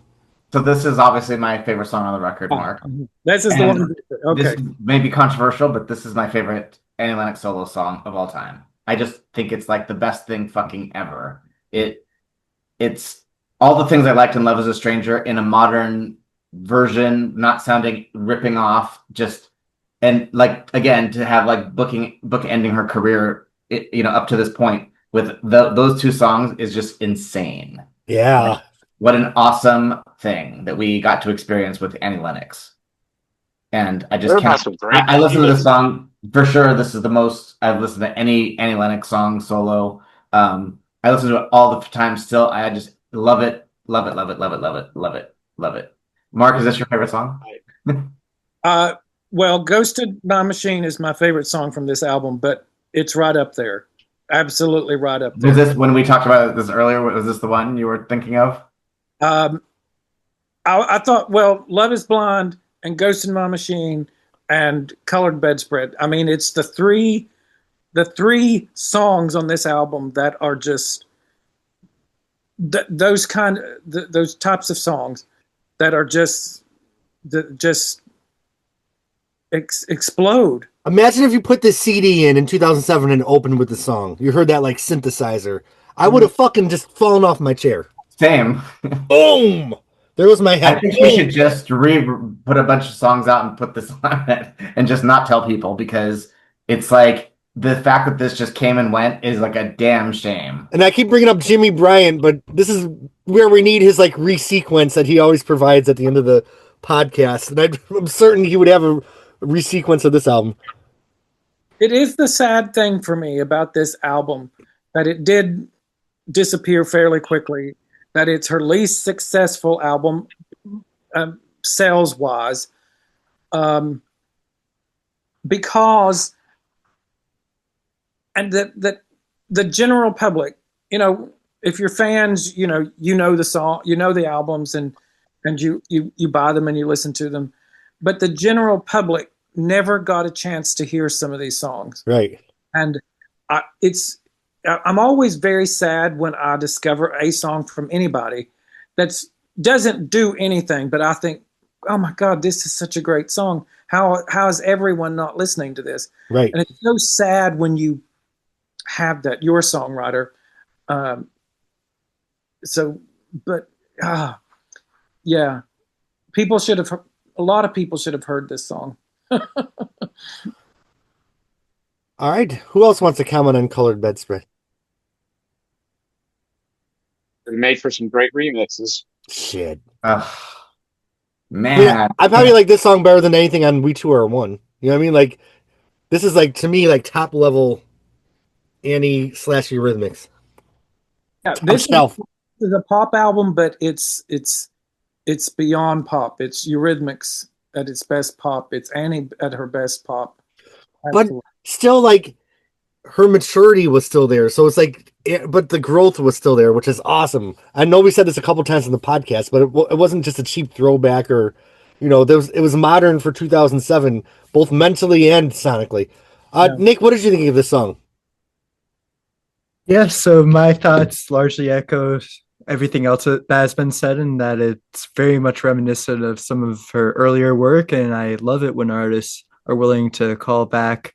So this is obviously my favorite song on the record, Mark. This is the one. Okay. This may be controversial, but this is my favorite Annie Lennox solo song of all time. I just think it's like the best thing fucking ever. It's all the things I liked in Love is a Stranger in a modern version, not sounding ripping off, just and like again to have like book ending her career, up to this point with those two songs is just insane. Yeah. Like, what an awesome thing that we got to experience with Annie Lennox. And I just can't. I listen to this song for sure. This is the most I've listened to any Annie Lennox song solo. I listen to it all the time still. I just love it. Love it. Love it. Love it. Love it. Love it. Love it. Mark, is this your favorite song? Well, Ghosted by Machine is my favorite song from this album, but it's right up there. Absolutely right up there. Was this when we talked about this earlier? Was this the one you were thinking of? I thought, well, Love is Blind and Ghosted by Machine and Colored Bedspread. I mean, it's the three songs on this album that are just those types of songs that are just explode. Imagine if you put this CD in 2007 and opened with the song. You heard that like synthesizer. I would have fucking just fallen off my chair. Same. Boom! There was my head. I think we should just put a bunch of songs out and put this on it and just not tell people, because it's like the fact that this just came and went is like a damn shame. And I keep bringing up Jimmy Bryant, but this is where we need his like resequence that he always provides at the end of the podcast. And I'm certain he would have a resequence of this album. It is the sad thing for me about this album that it did disappear fairly quickly, that it's her least successful album sales wise, because and that the general public, if you're fans, you know the song, the albums, and you buy them and you listen to them, but the general public never got a chance to hear some of these songs. Right. And I'm always very sad when I discover a song from anybody that doesn't do anything, but I think, oh my God, this is such a great song. How is everyone not listening to this? Right. And it's so sad when you have that. You're a songwriter. Yeah, a lot of people should have heard this song. All right. Who else wants to comment on Colored Bedspread? It made for some great remixes. Shit. Man. I probably like this song better than anything on We Two Are One. You know what I mean? Like, this is like, to me, like top level Annie / Eurythmics. Yeah, this is a pop album, but it's beyond pop. It's Eurythmics at its best pop. It's Annie at her best pop. Absolutely. But still, like, her maturity was still there. So it's like, but the growth was still there, which is awesome. I know we said this a couple times in the podcast, but it wasn't just a cheap throwback or, it was modern for 2007, both mentally and sonically. Yeah. Nick, what did you think of this song? Yeah, so my thoughts largely echo everything else that has been said, and that it's very much reminiscent of some of her earlier work. And I love it when artists are willing to call back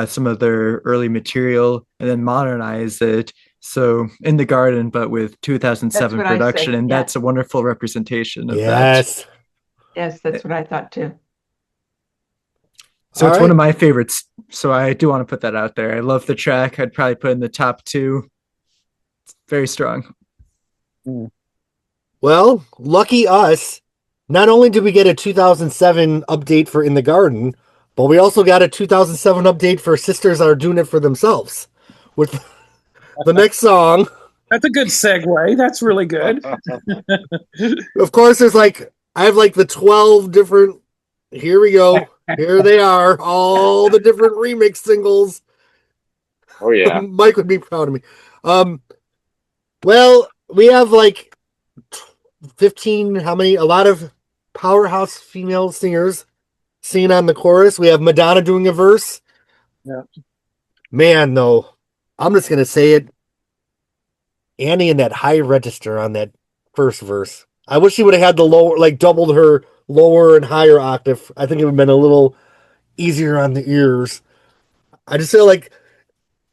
some of their early material and then modernize it. So in the garden, but with 2007 That's what I production, say, and yeah. that's a wonderful representation of that. Yes. Yes, that's what I thought too. So All it's right. one of my favorites. So I do want to put that out there. I love the track. I'd probably put in the top 2. It's very strong. Well, lucky us. Not only did we get a 2007 update for In the Garden, but we also got a 2007 update for Sisters Are Doing It For Themselves with the next song. That's a good segue. That's really good. Of course, there's like, I have like the 12 different, here we go. Here they are. All the different remix singles. Oh yeah. Mike would be proud of me. Well, we have like 15, how many? A lot of powerhouse female singers singing on the chorus. We have Madonna doing a verse. Yeah. Man, though, I'm just going to say it. Annie in that high register on that first verse. I wish she would have had the lower, like doubled her lower and higher octave. I think it would have been a little easier on the ears. I just feel like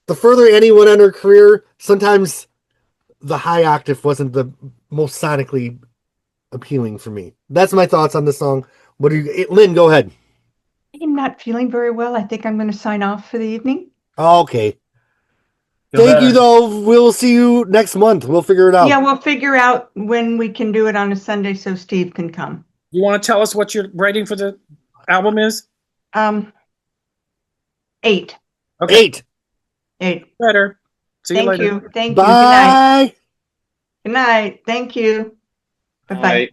the further Annie went on her career, sometimes the high octave wasn't the most sonically appealing for me. That's my thoughts on the song. What do you, Lynn, go ahead. I'm not feeling very well. I think I'm going to sign off for the evening. Okay. Feel Thank better. you, though. We'll see you next month. We'll figure it out. Yeah, we'll figure out when we can do it on a Sunday so Steve can come. You want to tell us what your rating for the album is? 8. Okay. 8. 8. Better. See you Thank later. you. Thank you. Good Bye. night. Good night. Thank you. Bye-bye.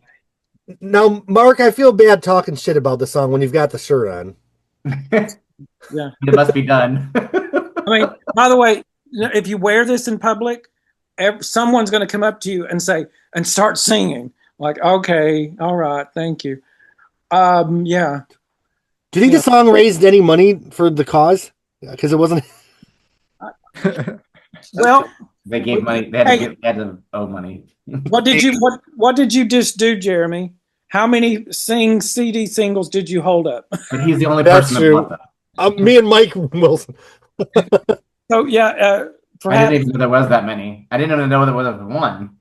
Now, Mark, I feel bad talking shit about the song when you've got the shirt on. Yeah. It must be done. I mean, by the way, if you wear this in public, someone's going to come up to you and say, and start singing. Like, okay, all right, thank you. Yeah. Do you think the song raised any money for the cause? Because it wasn't. Well, They gave money. They had to owe money. what did you just do, Jeremy? How many CD singles did you hold up? But he's the only That's person true. that bought them. Me and Mike Wilson. So yeah, I perhaps didn't even know there was that many. I didn't even know there was one.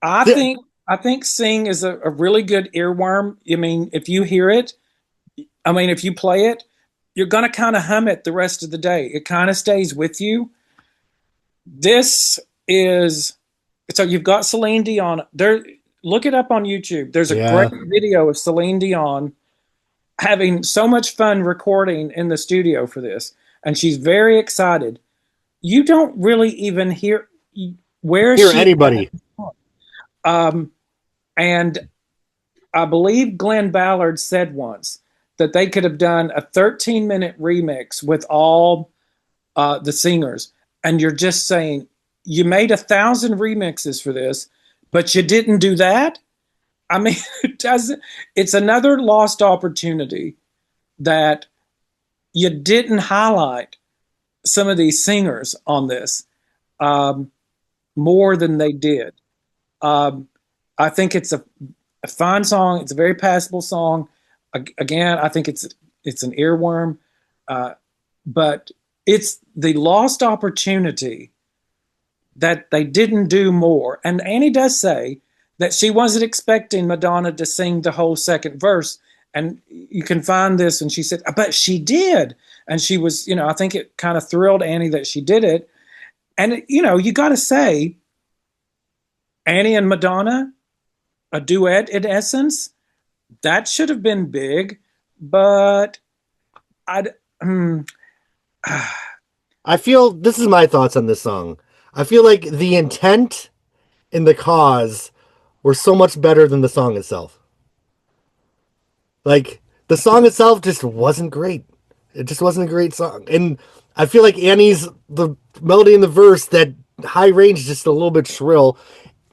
I think Sing is a really good earworm. I mean, if you hear it, I mean, if you play it, you're going to kind of hum it the rest of the day. It kind of stays with you. This is, so you've got Celine Dion. There, look it up on YouTube. There's a great video of Celine Dion having so much fun recording in the studio for this. And she's very excited. You don't really even hear Anybody. And I believe Glenn Ballard said once that they could have done a 13-minute remix with all the singers. And you're just saying, you made 1,000 remixes for this, but you didn't do that? I mean, it's another lost opportunity that you didn't highlight some of these singers on this more than they did. I think it's a fine song. It's a very passable song. Again, I think it's an earworm, but it's the lost opportunity that they didn't do more. And Annie does say that she wasn't expecting Madonna to sing the whole second verse. And you can find this, and she said, but she did. And she was, I think it kind of thrilled Annie that she did it. And, you got to say, Annie and Madonna, a duet in essence, that should have been big, but I feel, this is my thoughts on this song. I feel like the intent and the cause were so much better than the song itself. Like, the song itself just wasn't great. It just wasn't a great song. And I feel like the melody in the verse, that high range, just a little bit shrill.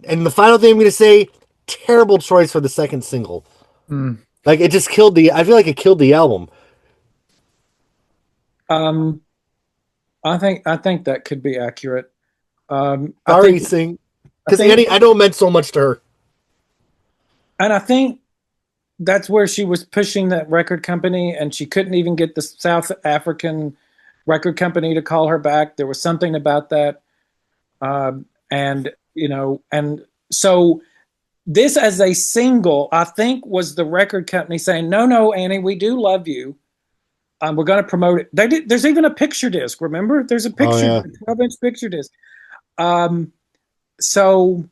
And the final thing I'm going to say, terrible choice for the second single. Like, it just I feel like it killed the album. Um, I think that could be accurate. I Sorry, think Sing. I Because think Annie, I know it meant so much to her. and I think that's where she was pushing that record company, and she couldn't even get the South African record company to call her back. There was something about that, and and so this as a single, I think, was the record company saying, "No, no, Annie, we do love you. We're going to promote it." They did. There's even a picture disc. Remember, there's a Oh, picture, yeah. 12-inch picture disc. Um, so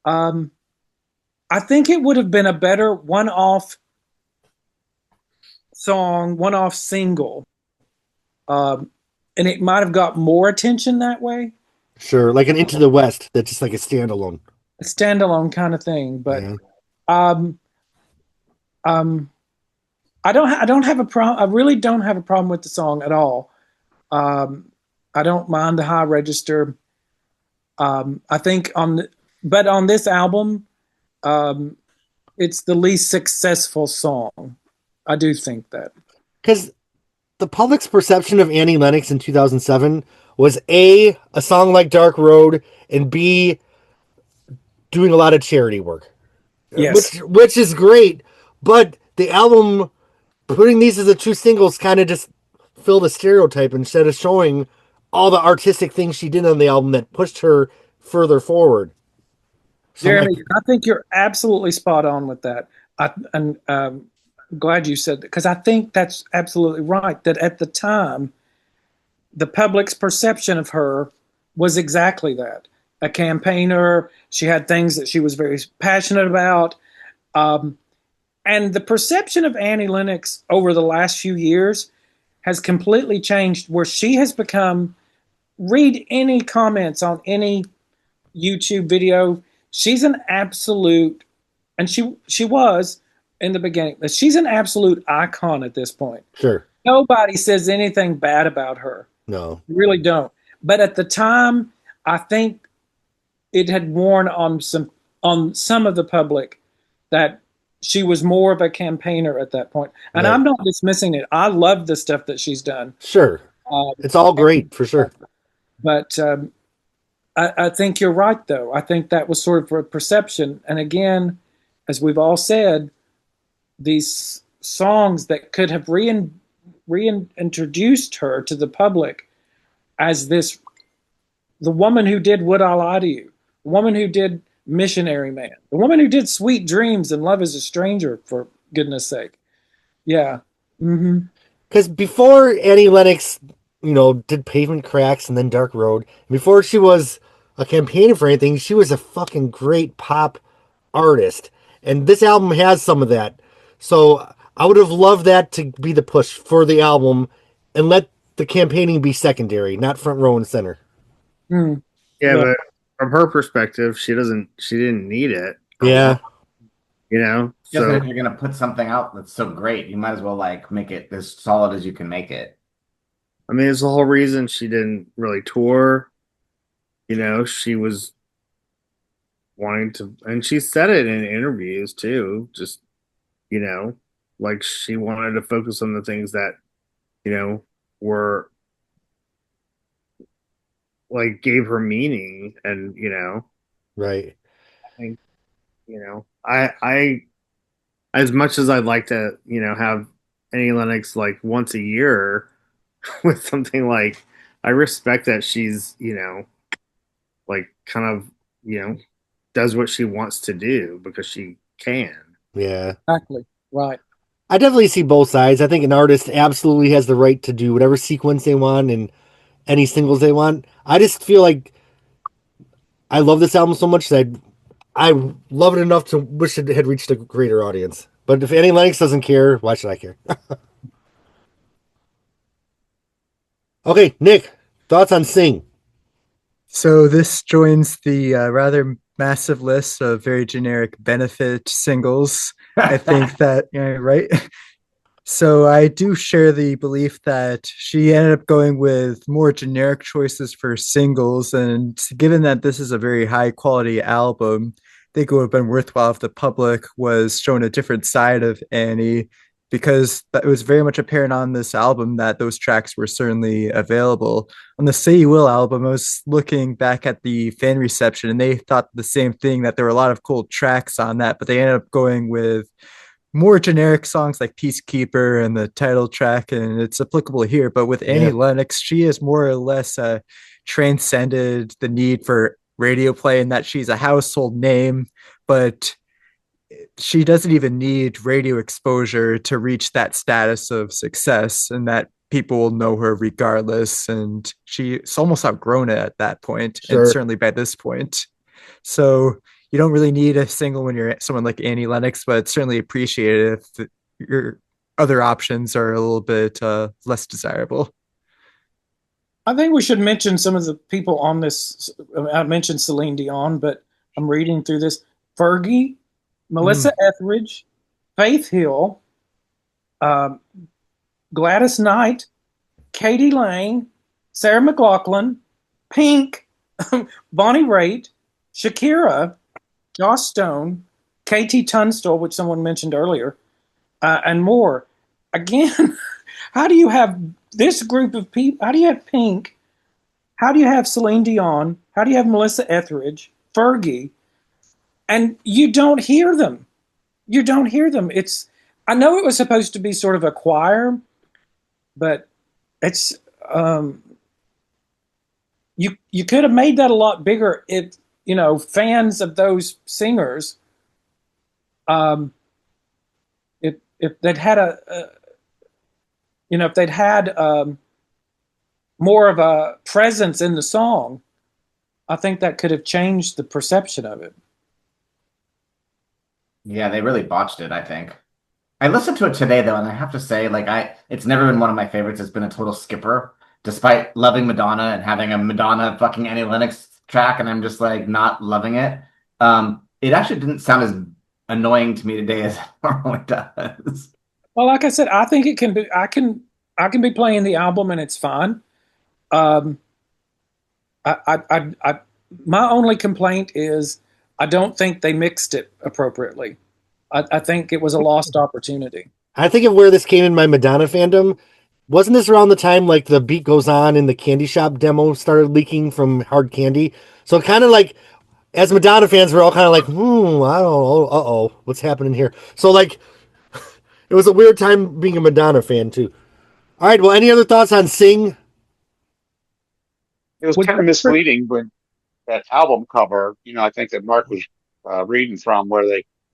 I think it would have been a better one-off song, one-off single, and it might have got more attention that way, Sure. Like an Into the West. That's just like a standalone. a standalone kind of thing. But Yeah. um, um, I don't have a problem. I really don't have a problem with the song at all. Um, I don't mind the high register. I think but on this album, um, it's the least successful song. I do think that. Because the public's perception of Annie Lennox in 2007 was A, a song like Dark Road, and B, doing a lot of charity work, Yes, which is great. But the album, putting these as the two singles, kind of just filled a stereotype instead of showing all the artistic things she did on the album that pushed her further forward. So I'm like, Jeremy, I think you're absolutely spot on with that. And glad you said that because I think that's absolutely right. That at the time, the public's perception of her was exactly that: a campaigner. She had things that she was very passionate about. Um, and the perception of Annie Lennox over the last few years has completely changed, where she has become, read any comments on any YouTube video. She's an absolute, and she was in the beginning, but she's an absolute icon at this point. sure. Nobody says anything bad about her. No. You really don't. But at the time, I think it had worn on some of the public that she was more of a campaigner at that point. And Right. I'm not dismissing it. I love the stuff that she's done. Sure. It's all great, for sure. But I think you're right, though. I think that was sort of a perception. And again, as we've all said, these songs that could have reintroduced her to the public as the woman who did Would I Lie to You, the woman who did Missionary Man, the woman who did Sweet Dreams and Love is a Stranger, for goodness sake. Yeah. Mm-hmm. Because before Annie Lennox, did Pavement Cracks and then Dark Road, before she was a campaigner for anything, she was a fucking great pop artist. And this album has some of that. So I would have loved that to be the push for the album and let the campaigning be secondary, not front row and center. Mm. Yeah, Yeah. but from her perspective, she didn't need it. Yeah. Just So if you're gonna put something out that's so great, you might as well like make it as solid as you can make it. I mean, it's the whole reason she didn't really tour. She was wanting to, and she said it in interviews too. Just like she wanted to focus on the things that were like gave her meaning, and Right. I think I as much as I'd like to have Annie Lennox like once a year with something like, I respect that she's like kind of does what she wants to do because she can. Yeah. Exactly. Right. I definitely see both sides. I think an artist absolutely has the right to do whatever sequence they want and any singles they want. I just feel like I love this album so much that I love it enough to wish it had reached a greater audience. But if Annie Lennox doesn't care, why should I care? Okay, Nick, thoughts on Sing? So this joins the rather massive list of very generic benefit singles. I think that, right? So I do share the belief that she ended up going with more generic choices for singles. And given that this is a very high quality album, I think it would have been worthwhile if the public was shown a different side of Annie because it was very much apparent on this album that those tracks were certainly available. On the Say You Will album, I was looking back at the fan reception and they thought the same thing, that there were a lot of cool tracks on that, but they ended up going with more generic songs like Peacekeeper and the title track, and it's applicable here. But with Annie Lennox, she has more or less transcended the need for radio play in that she's a household name, but she doesn't even need radio exposure to reach that status of success, and that people will know her regardless. And she's almost outgrown it at that point, and certainly by this point. So you don't really need a single when you're someone like Annie Lennox, but it's certainly appreciated if your other options are a little bit less desirable. I think we should mention some of the people on this. I mentioned Celine Dion, but I'm reading through this. Fergie, Melissa Etheridge, Faith Hill, Gladys Knight, Katie Lang, Sarah McLachlan, Pink, Bonnie Raitt, Shakira, Joss Stone, KT Tunstall, which someone mentioned earlier, and more. Again, how do you have this group of people? How do you have Pink? How do you have Celine Dion? How do you have Melissa Etheridge, Fergie? And you don't hear them. You don't hear them. I know it was supposed to be sort of a choir, but it's you could have made that a lot bigger if, you know, fans of those singers, if they'd had if they'd had more of a presence in the song, I think that could have changed the perception of it. Yeah, they really botched it, I think. I listened to it today though, and I have to say, it's never been one of my favorites. It's been a total skipper, despite loving Madonna and having a Madonna fucking Annie Lennox track, and I'm just like not loving it. It actually didn't sound as annoying to me today as it normally does. Well, like I said, I think it can be. I can be playing the album and it's fine. My only complaint is I don't think they mixed it appropriately. I think it was a lost opportunity. I think of where this came in my Madonna fandom. Wasn't this around the time like The Beat Goes On and the Candy Shop demo started leaking from Hard Candy? So kind of like, as Madonna fans, we're all kind of like, I don't know, what's happening here? So like, it was a weird time being a Madonna fan too. All right, well, any other thoughts on Sing? It was kind of misleading when that album cover, I think that Mark was reading from, where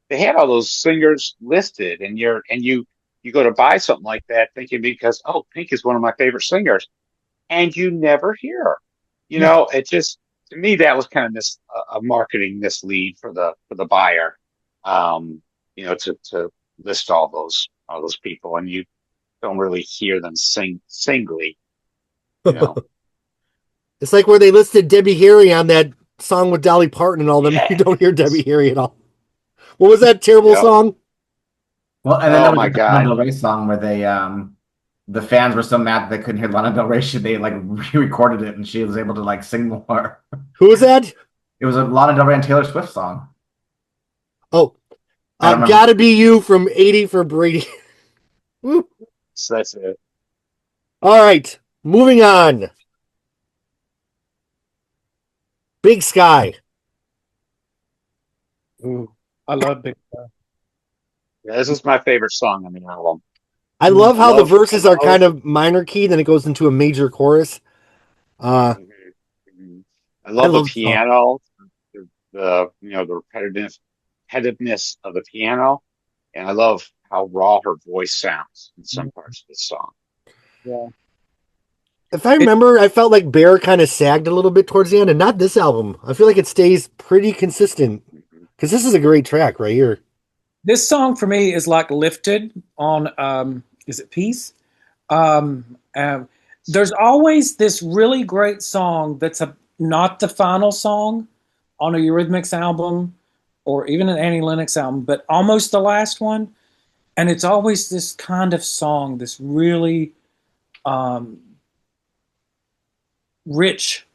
they had all those singers listed, and you go to buy something like that thinking, because Pink is one of my favorite singers, and you never hear her. It just, to me, that was kind of a marketing mislead for the buyer. To list all those people, and you don't really hear them sing singly. It's like where they listed Debbie Harry on that song with Dolly Parton and all them. You don't hear Debbie Harry at all. What was that terrible song? Well, and then there was the Lana Del Rey song where they the fans were so mad that they couldn't hear Lana Del Rey. They re-recorded it, and she was able to sing more. Who was that? It was a Lana Del Rey and Taylor Swift song. Oh, Gotta Be You from 80 for Brady. So that's it. All right, moving on. Big Sky. Ooh, I love Big Sky. Yeah, this is my favorite song on the album. I love how the verses are kind of minor key, then it goes into a major chorus. I love the piano, the repetitiveness of the piano, and I love how raw her voice sounds in some parts of the song. Yeah. If I remember, I felt like Bear kind of sagged a little bit towards the end, and not this album. I feel like it stays pretty consistent, because this is a great track right here. This song for me is like lifted on, is it Peace? There's always this really great song that's not the final song on a Eurythmics album or even an Annie Lennox album, but almost the last one. And it's always this kind of song, this really rich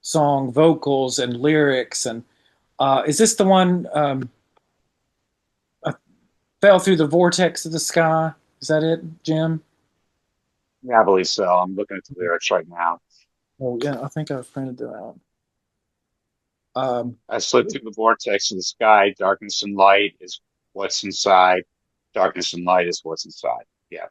song, vocals and lyrics. And is this the one? fell through the vortex of the sky. Is that it, Jim? Yeah, I believe so. I'm looking at the lyrics right now. Oh yeah, I think I've printed that out. I slid through the vortex of the sky. Darkness and light is what's inside. Darkness and light is what's inside. Yeah.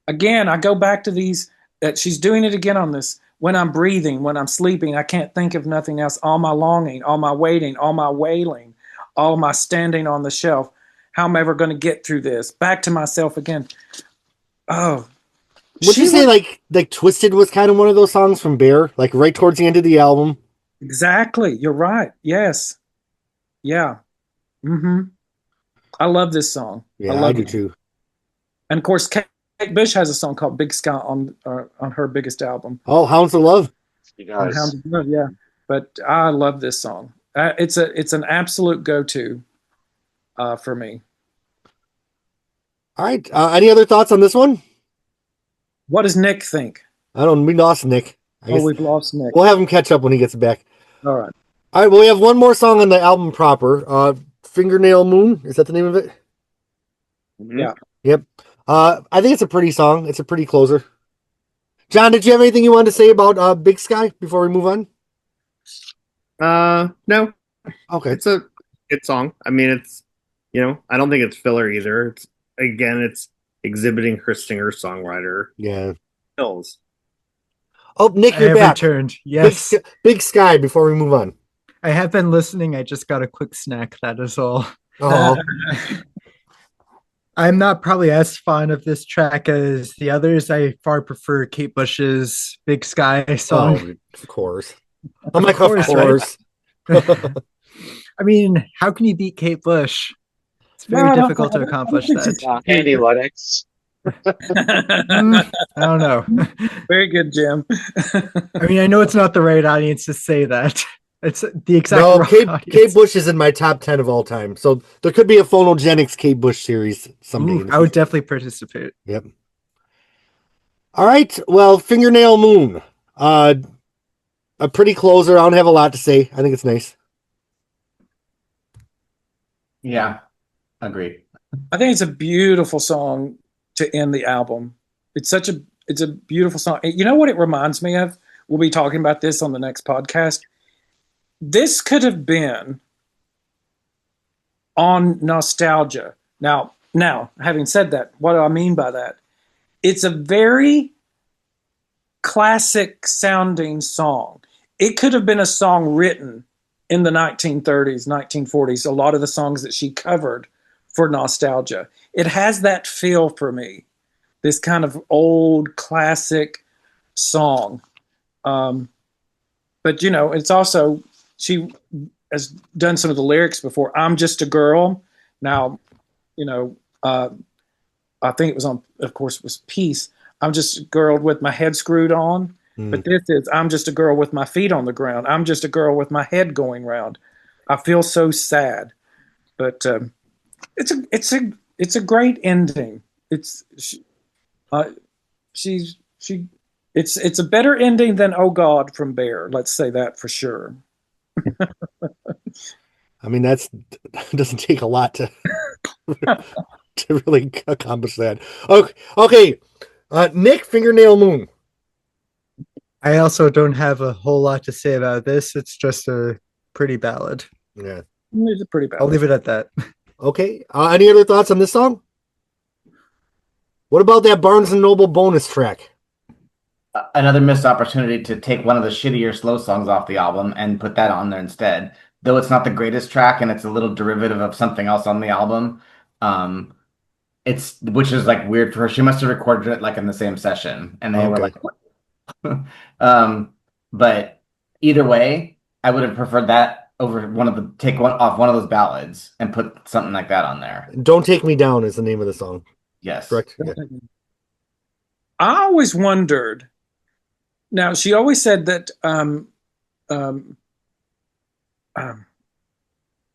Again, I go back to these, that she's doing it again on this. When I'm breathing, when I'm sleeping, I can't think of nothing else. All my longing, all my waiting, all my wailing, all my standing on the shelf. How am I ever going to get through this? Back to myself again. Oh, Would you say like Twisted was kind of one of those songs from Bear, like right towards the end of the album? exactly. You're right. Yes. Yeah. Mm-hmm. I love this song. Yeah, love I do it. too. And of course, Kate Bush has a song called "Big Sky" on her biggest album. Oh, Hounds of Love. He On does. Hounds of Love, yeah. But I love this song. It's an absolute go-to for me. All right. Any other thoughts on this one? What does Nick think? I don't. We lost Nick. I guess We've lost Nick. we'll have him catch up when he gets back. All right. All right. Well, we have one more song on the album proper. Fingernail Moon. Is that the name of it? Mhm. Yeah. Yep. I think it's a pretty song. It's a pretty closer. John, did you have anything you wanted to say about Big Sky before we move on? No, Okay. it's a good song. I mean, it's, I don't think it's filler either. It's exhibiting her singer-songwriter Yeah. skills. Oh, Nick, I you're have back. returned. Yes, Big Sky before we move on. I have been listening. I just got a quick snack. That is all. Oh, I'm not probably as fond of this track as the others. I far prefer Kate Bush's Big Sky song. of course. I'm like, of course, course. I mean, how can you beat Kate Bush? It's very difficult to accomplish that. Andy Lennox. I don't know. Very good, Jim. I mean, I know it's not the right audience to say that. It's the exact No, wrong Kate audience. Bush is in my top 10 of all time. So there could be a Phonogenics Kate Bush series someday. Ooh, I would definitely participate. Yep. All right. Well, Fingernail Moon. A pretty closer. I don't have a lot to say. I think it's nice. Yeah, agreed. I think it's a beautiful song to end the album. It's a beautiful song. You know what it reminds me of? We'll be talking about this on the next podcast. This could have been on Nostalgia. Now, having said that, what do I mean by that? It's a very classic sounding song. It could have been a song written in the 1930s, 1940s, a lot of the songs that she covered for Nostalgia. It has that feel for me, this kind of old classic song. But, it's also, she has done some of the lyrics before. I'm just a girl. Now, I think it was on, of course, it was Peace. I'm just a girl with my head screwed on. But this is, I'm just a girl with my feet on the ground. I'm just a girl with my head going round. I feel so sad. But it's a great ending. It's a better ending than Oh God from Bear. Let's say that for sure. I mean, it doesn't take a lot to to really accomplish that. Okay. Nick, Fingernail Moon. I also don't have a whole lot to say about this. It's just a pretty ballad. Yeah. It's a pretty bad. I'll leave it at that. Okay. Any other thoughts on this song? What about that Barnes and Noble bonus track? Another missed opportunity to take one of the shittier slow songs off the album and put that on there instead. Though it's not the greatest track and it's a little derivative of something else on the album. Which is like weird for her. She must have recorded it like in the same session. And they were like, what? But either way, I would have preferred that over take one off one of those ballads and put something like that on there. Don't Take Me Down is the name of the song. Yes. Correct? Yeah. I always wondered. Now, she always said that.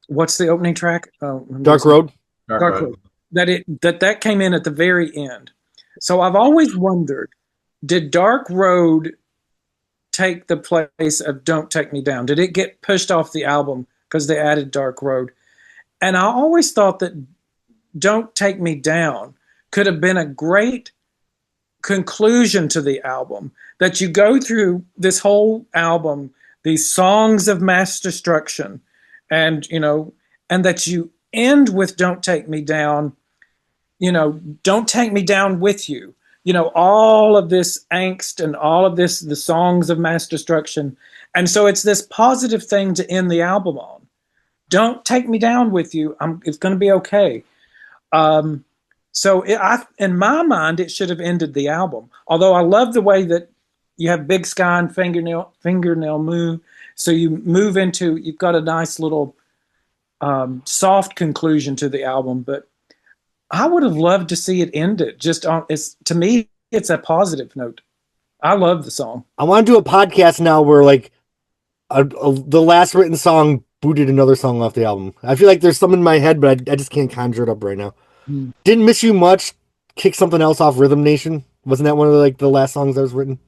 What's the opening track? Dark Road. Dark Dark Road. That came in at the very end. So I've always wondered, did Dark Road take the place of Don't Take Me Down? Did it get pushed off the album because they added Dark Road? And I always thought that Don't Take Me Down could have been a great conclusion to the album, that you go through this whole album, these songs of mass destruction, and and that you end with Don't Take Me Down, Don't Take Me Down with You, all of this angst and all of this, the songs of mass destruction. And so it's this positive thing to end the album on. Don't take me down with you. It's going to be okay. So in my mind, it should have ended the album. Although I love the way that you have Big Sky and Fingernail Moon. So you've got a nice little soft conclusion to the album. But I would have loved to see it ended. To me, it's a positive note. I love the song. I want to do a podcast now where like the last written song booted another song off the album. I feel like there's some in my head, but I just can't conjure it up right now. Didn't Miss You Much kick something else off Rhythm Nation? Wasn't that one of the last songs that was written?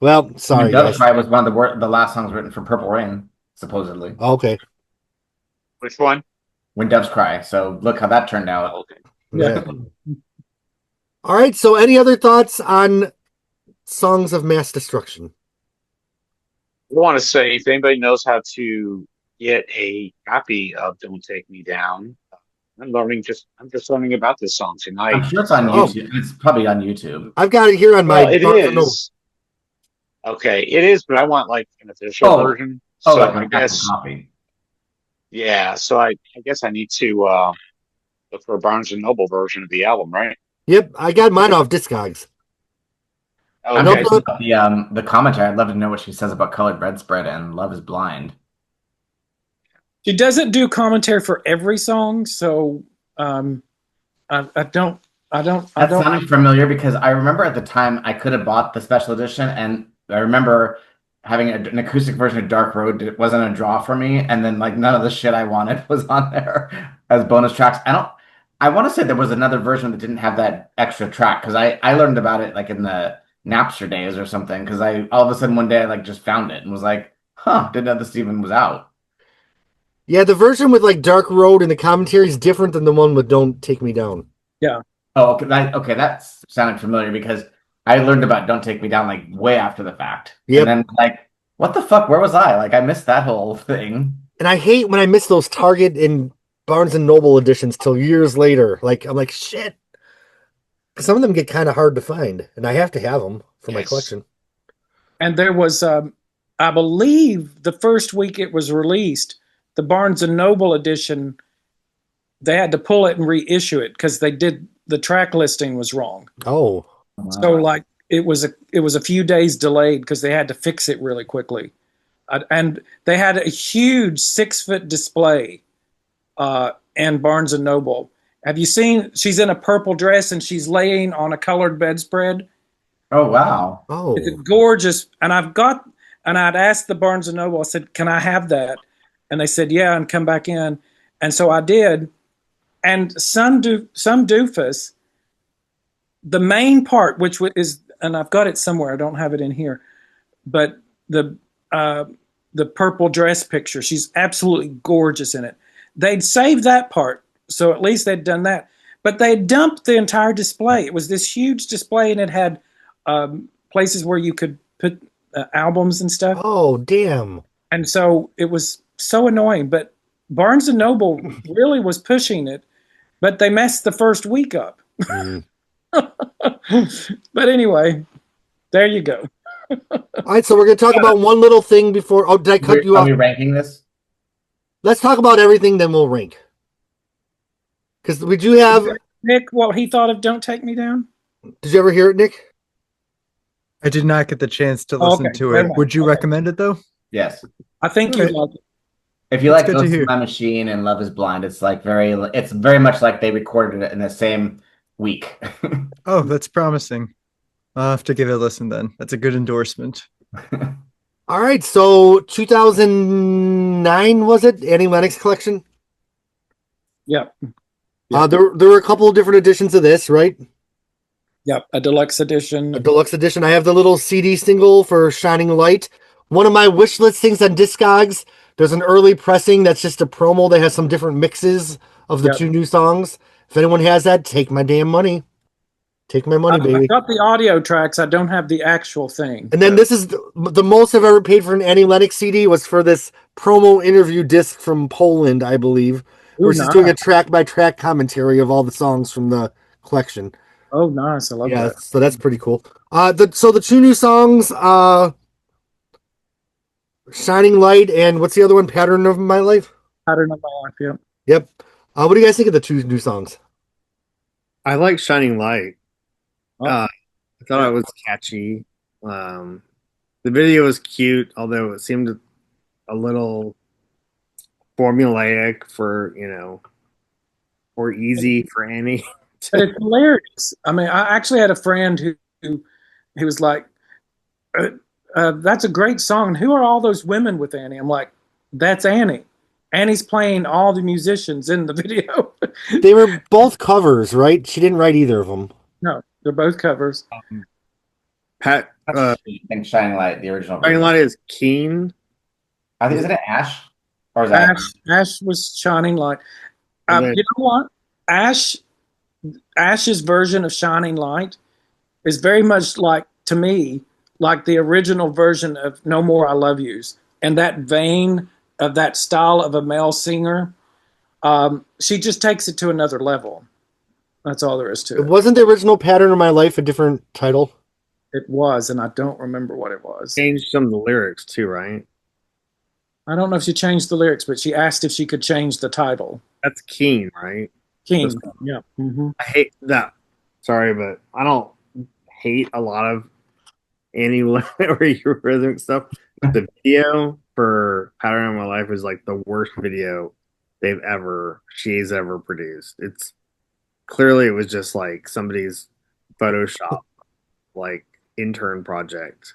Well, sorry. Dove's Cry was one of the last songs written for Purple Rain, supposedly. Oh, okay. Which one? When Doves Cry. So look how that turned out. Okay. Yeah. All right. So any other thoughts on Songs of Mass Destruction? I want to say if anybody knows how to get a copy of Don't Take Me Down, I'm just learning about this song tonight. I'm sure it's on YouTube. It's probably on YouTube. I've got it here on my. It is. Okay, it is, but I want like an official version. Oh, So like I an guess. copy. Yeah, so I guess I need to look for a Barnes and Noble version of the album, right? Yep, I got mine off Discogs. I'm Okay. curious about the commentary. I'd love to know what she says about Colored Bedspread and Love Is Blind. She doesn't do commentary for every song, so I don't. That sounded familiar because I remember at the time I could have bought the special edition, and I remember having an acoustic version of Dark Road. It wasn't a draw for me, and then like none of the shit I wanted was on there as bonus tracks. I want to say there was another version that didn't have that extra track because I learned about it like in the Napster days or something, because I all of a sudden one day I like just found it and was like, didn't know this even was out. Yeah, the version with like Dark Road and the commentary is different than the one with Don't Take Me Down. Yeah. Oh, okay. That sounded familiar because I learned about Don't Take Me Down like way after the fact. Yep. And then like, what the fuck? Where was I? Like I missed that whole thing. And I hate when I miss those Target and Barnes and Noble editions till years later. Like I'm like shit. Some of them get kind of hard to find, and I have to have them for my collection. And there was, I believe, the first week it was released, the Barnes and Noble edition, they had to pull it and reissue it because the track listing was wrong. Oh, wow. So like it was a few days delayed because they had to fix it really quickly, and they had a huge 6-foot display, in Barnes and Noble. Have you seen? She's in a purple dress and she's laying on a colored bedspread. Oh wow! Oh, it's gorgeous. And I'd asked the Barnes and Noble. I said, "Can I have that?" And they said, "Yeah," and come back in. And so I did. And some doofus, the main part, which is, and I've got it somewhere. I don't have it in here, but the purple dress picture. She's absolutely gorgeous in it. They'd saved that part. So at least they'd done that. But they dumped the entire display. It was this huge display, and it had places where you could put albums and stuff. Oh, damn. And so it was so annoying. But Barnes & Noble really was pushing it, but they messed the first week up. Mm. But anyway, there you go. All right, so we're going to talk about one little thing before... Oh, did I cut you off? Are we ranking this? Let's talk about everything, then we'll rank. Because we do have... Nick, what he thought of Don't Take Me Down? Did you ever hear it, Nick? I did not get the chance to listen to it. Would you recommend it, though? Yes. I think you'd like it. If you like Ghost in My Machine and Love Is Blind, it's very much like they recorded it in the same week. Oh, that's promising. I'll have to give it a listen then. That's a good endorsement. All right, so 2009, was it? Annie Lennox collection? Yep. There were a couple of different editions of this, right? Yep, a deluxe edition. A deluxe edition. I have the little CD single for Shining Light. One of my wish list things on Discogs, There's an early pressing that's just a promo that has some different mixes of the Yep. 2 new songs. If anyone has that, take my damn money. Take my money, I baby. got the audio tracks. I don't have the actual thing. And then this is the most I've ever paid for an Annie Lennox CD was for this promo interview disc from Poland, I believe, where Ooh, she's nice. doing a track by track commentary of all the songs from the collection. Oh, nice. I love Yeah, that. so that's pretty cool. So the 2 new songs, Shining Light and what's the other one? Pattern of My Life. Pattern of My Life. Yeah. Yep. What do you guys think of the 2 new songs? I like Shining Light. Oh. I thought it was catchy. The video was cute, although it seemed a little formulaic for, or easy for Annie. But it's hilarious. I mean, I actually had a friend who he was like, that's a great song. Who are all those women with Annie? I'm like, that's Annie. Annie's playing all the musicians in the video. They were both covers, right? She didn't write either of them. No, they're both covers. Pat, I think Shining Light, the original. Shining Light is Keen. I think, isn't it Ash? Or is that Ash was Shining Light. And then- You know what? Ash's version of Shining Light is very much like, to me, like the original version of No More I Love Yous. And that vein of that style of a male singer, she just takes it to another level. That's all there is to it. Wasn't the original Pattern of My Life a different title? It was, and I don't remember what it was. Changed some of the lyrics too, right? I don't know if she changed the lyrics, but she asked if she could change the title. That's Keen, right? King. Yeah. Mm-hmm. I hate that. Sorry, but I don't hate a lot of Annie or Eurythmic stuff. The video for Pattern of My Life is like the worst video she's ever produced. It's clearly, it was just like somebody's Photoshop like intern project.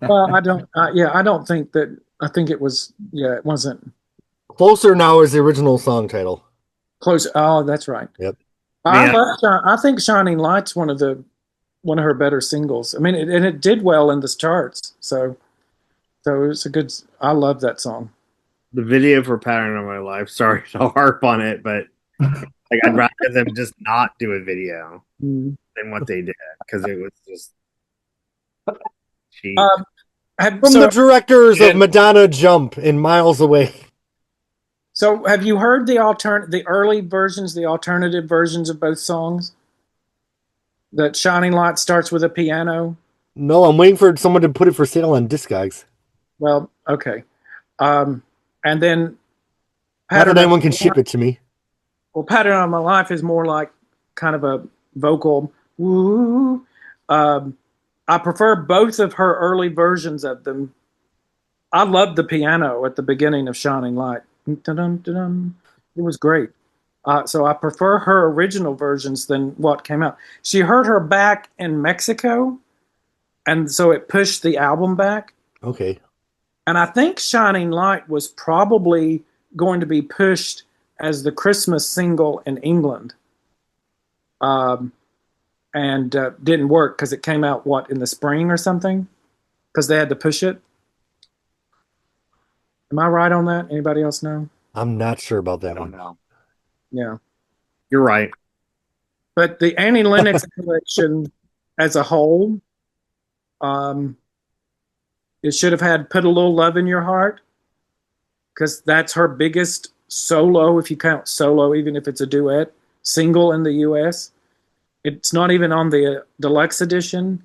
Well, I don't think that. I think it was. Yeah, it wasn't Closer Now is the original song title. close. Oh, that's right. Yep. I think Shining Light's one of her better singles. I mean, it did well in the charts. So it's a good. I love that song. The video for Pattern of My Life. Sorry to harp on it, but like I'd rather them just not do a video than what they did because it was just cheap. From the directors of Madonna Jump and Miles Away. So have you heard the early versions, the alternative versions of both songs? That Shining Light starts with a piano? No, I'm waiting for someone to put it for sale on Discogs. Well, okay. And then Not that anyone can ship it to me. Well, Pattern of My Life is more like kind of a vocal woo. I prefer both of her early versions of them. I loved the piano at the beginning of Shining Light. Dun-dun-dun-dun. It was great. So I prefer her original versions than what came out. She hurt her back in Mexico, and so it pushed the album back. Okay. And I think Shining Light was probably going to be pushed as the Christmas single in England. And didn't work because it came out, in the spring or something? Because they had to push it. Am I right on that? Anybody else know? I'm not sure about that I don't one. know. Yeah. You're right. But the Annie Lennox collection as a whole, it should have had Put a Little Love in Your Heart, because that's her biggest solo, if you count solo, even if it's a duet, single in the U.S. It's not even on the deluxe edition.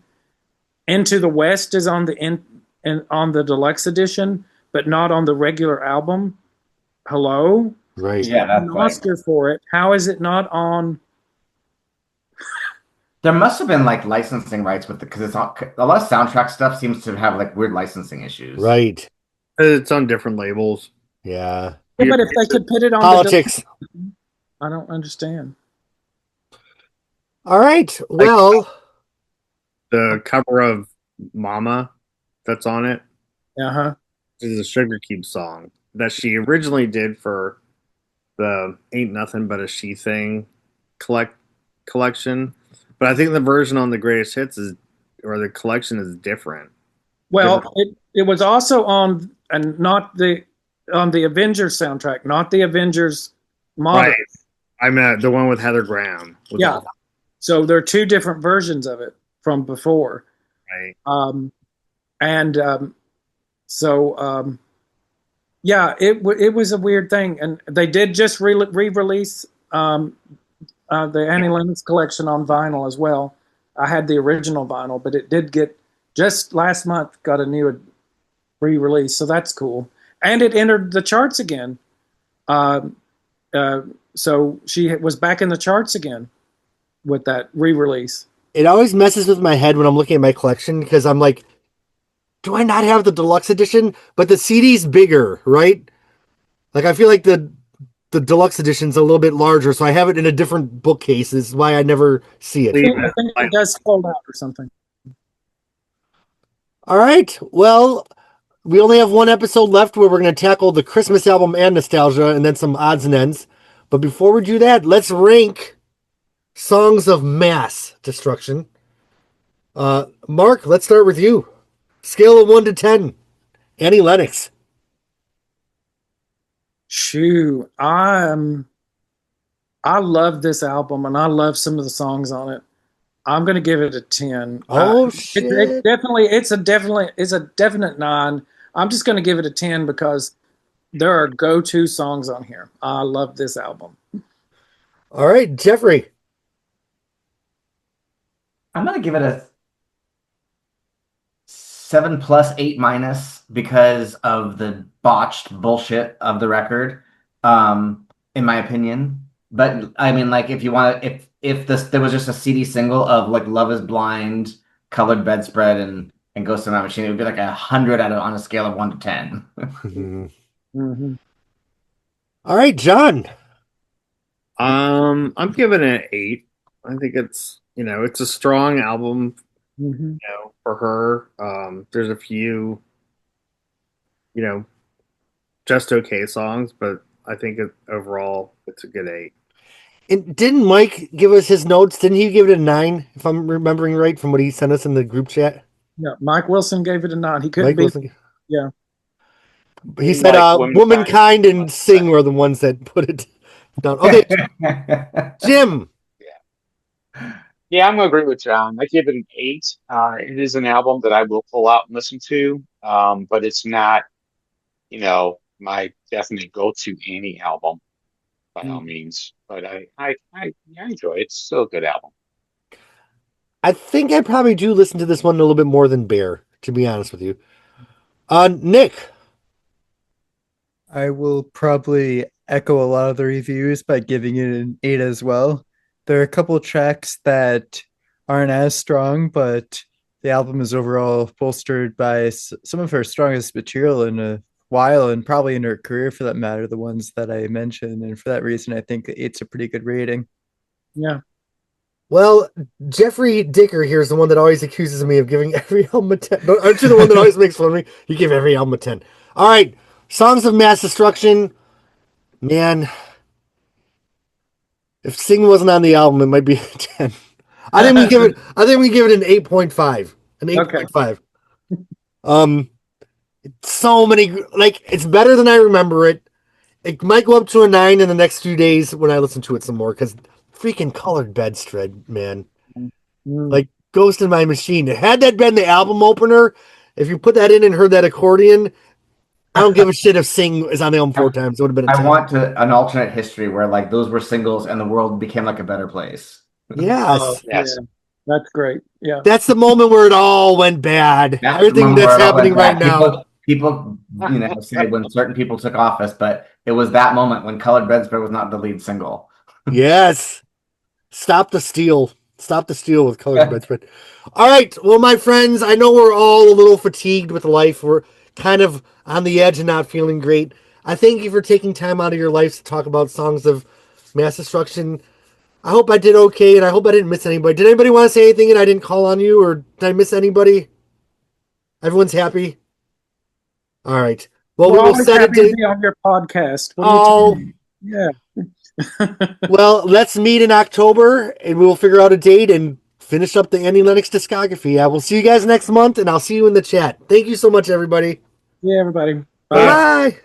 Into the West is on the deluxe edition, but not on the regular album. Hello? Right. Yeah, that's An Oscar for it. How is it not on? There must have been like licensing rights with it because it's not a lot of soundtrack stuff seems to have like weird licensing issues. Right. It's on different labels. Yeah. Yeah, but if they could put it on Politics. I don't understand. All right. Well, The cover of Mama that's on it Uh-huh. is a Sugar Cube song that she originally did for the Ain't Nothing But a She Thing collection. But I think the version on the Greatest Hits or the collection is different. Well, it was also on, and not the on the Avengers soundtrack, not the Avengers modern. Right. I meant the one with Heather Graham. Yeah. So there are two different versions of it from before. Right. Yeah, it was a weird thing, and they did just re-release the Annie Lennox collection on vinyl as well. I had the original vinyl, but it did get just last month got a new re-release, so that's cool. And it entered the charts again. So she was back in the charts again with that re-release. It always messes with my head when I'm looking at my collection because I'm like, do I not have the deluxe edition? But the CD's bigger, right? Like I feel like the deluxe edition's a little bit larger, so I have it in a different bookcase. This is why I never see it. I think it does fold out or something. All right. Well, we only have one episode left where we're going to tackle the Christmas album and nostalgia and then some odds and ends. But before we do that, let's rank songs of mass destruction. Mark, let's start with you. Scale of 1 to 10. Annie Lennox. Shoo. I love this album and I love some of the songs on it. I'm going to give it a 10. Oh, shit. It's a definite 9. I'm just going to give it a 10 because there are go-to songs on here. I love this album. All right, Jeffrey. I'm going to give it a 7 plus 8 minus because of the botched bullshit of the record, in my opinion. But I mean, like, if you want, if there was just a CD single of like "Love Is Blind," "Colored Bedspread," and "Ghost in My Machine," it would be like 100 on a scale of 1 to 10. Mm-hmm. All right, John. I'm giving it an 8. I think it's it's a strong album. Mm-hmm. For her. There's a few, just okay songs, but I think overall it's a good 8. And didn't Mike give us his notes? Didn't he give it a 9, if I'm remembering right, from what he sent us in the group chat? Yeah, Mike Wilson gave it a 9. He couldn't be. Yeah. He said Womankind and Sing were the ones that put it down. Okay, Jim. Yeah, I'm going to agree with John. I give it an 8. It is an album that I will pull out and listen to, but it's not, my definite go-to Annie album by all means. But I enjoy it. It's still a good album. I think I probably do listen to this one a little bit more than Bear, to be honest with you. Nick. I will probably echo a lot of the reviews by giving it an 8 as well. There are a couple of tracks that aren't as strong, but the album is overall bolstered by some of her strongest material in a while, and probably in her career for that matter, the ones that I mentioned. And for that reason, I think 8's a pretty good rating. Yeah. Well, Jeffrey Dicker here is the one that always accuses me of giving every album a 10. Aren't you the one that always makes fun of me? You give every album a 10. All right. Songs of Mass Destruction. Man, if Sing wasn't on the album, it might be a 10. I think we give it an 8.5. An 8.5. Okay. So many, like, it's better than I remember it. It might go up to a 9 in the next few days when I listen to it some more, because freaking Colored Bedspread, man. Like, Ghost in My Machine. Had that been the album opener, if you put that in and heard that accordion, I don't give a shit if Sing is on the album 4 times. It would have been a 10. I want an alternate history where like those were singles and the world became like a better place. Yes. Yes. Yeah. That's great. Yeah. That's the moment where it all went bad. Everything that's happening right now. People say when certain people took office, but it was that moment when Colored Bedspread was not the lead single. Yes. Stop the steal. Stop the steal with Colored Bedspread. All right. Well, my friends, I know we're all a little fatigued with life. We're kind of on the edge and not feeling great. I thank you for taking time out of your lives to talk about songs of mass destruction. I hope I did okay, and I hope I didn't miss anybody. Did anybody want to say anything and I didn't call on you, or did I miss anybody? Everyone's happy? All right. Well, we will set it to be on your podcast. Yeah. Well, let's meet in October, and we will figure out a date and finish up the Annie Lennox discography. I will see you guys next month, and I'll see you in the chat. Thank you so much, everybody. Yeah, everybody. Bye. Bye.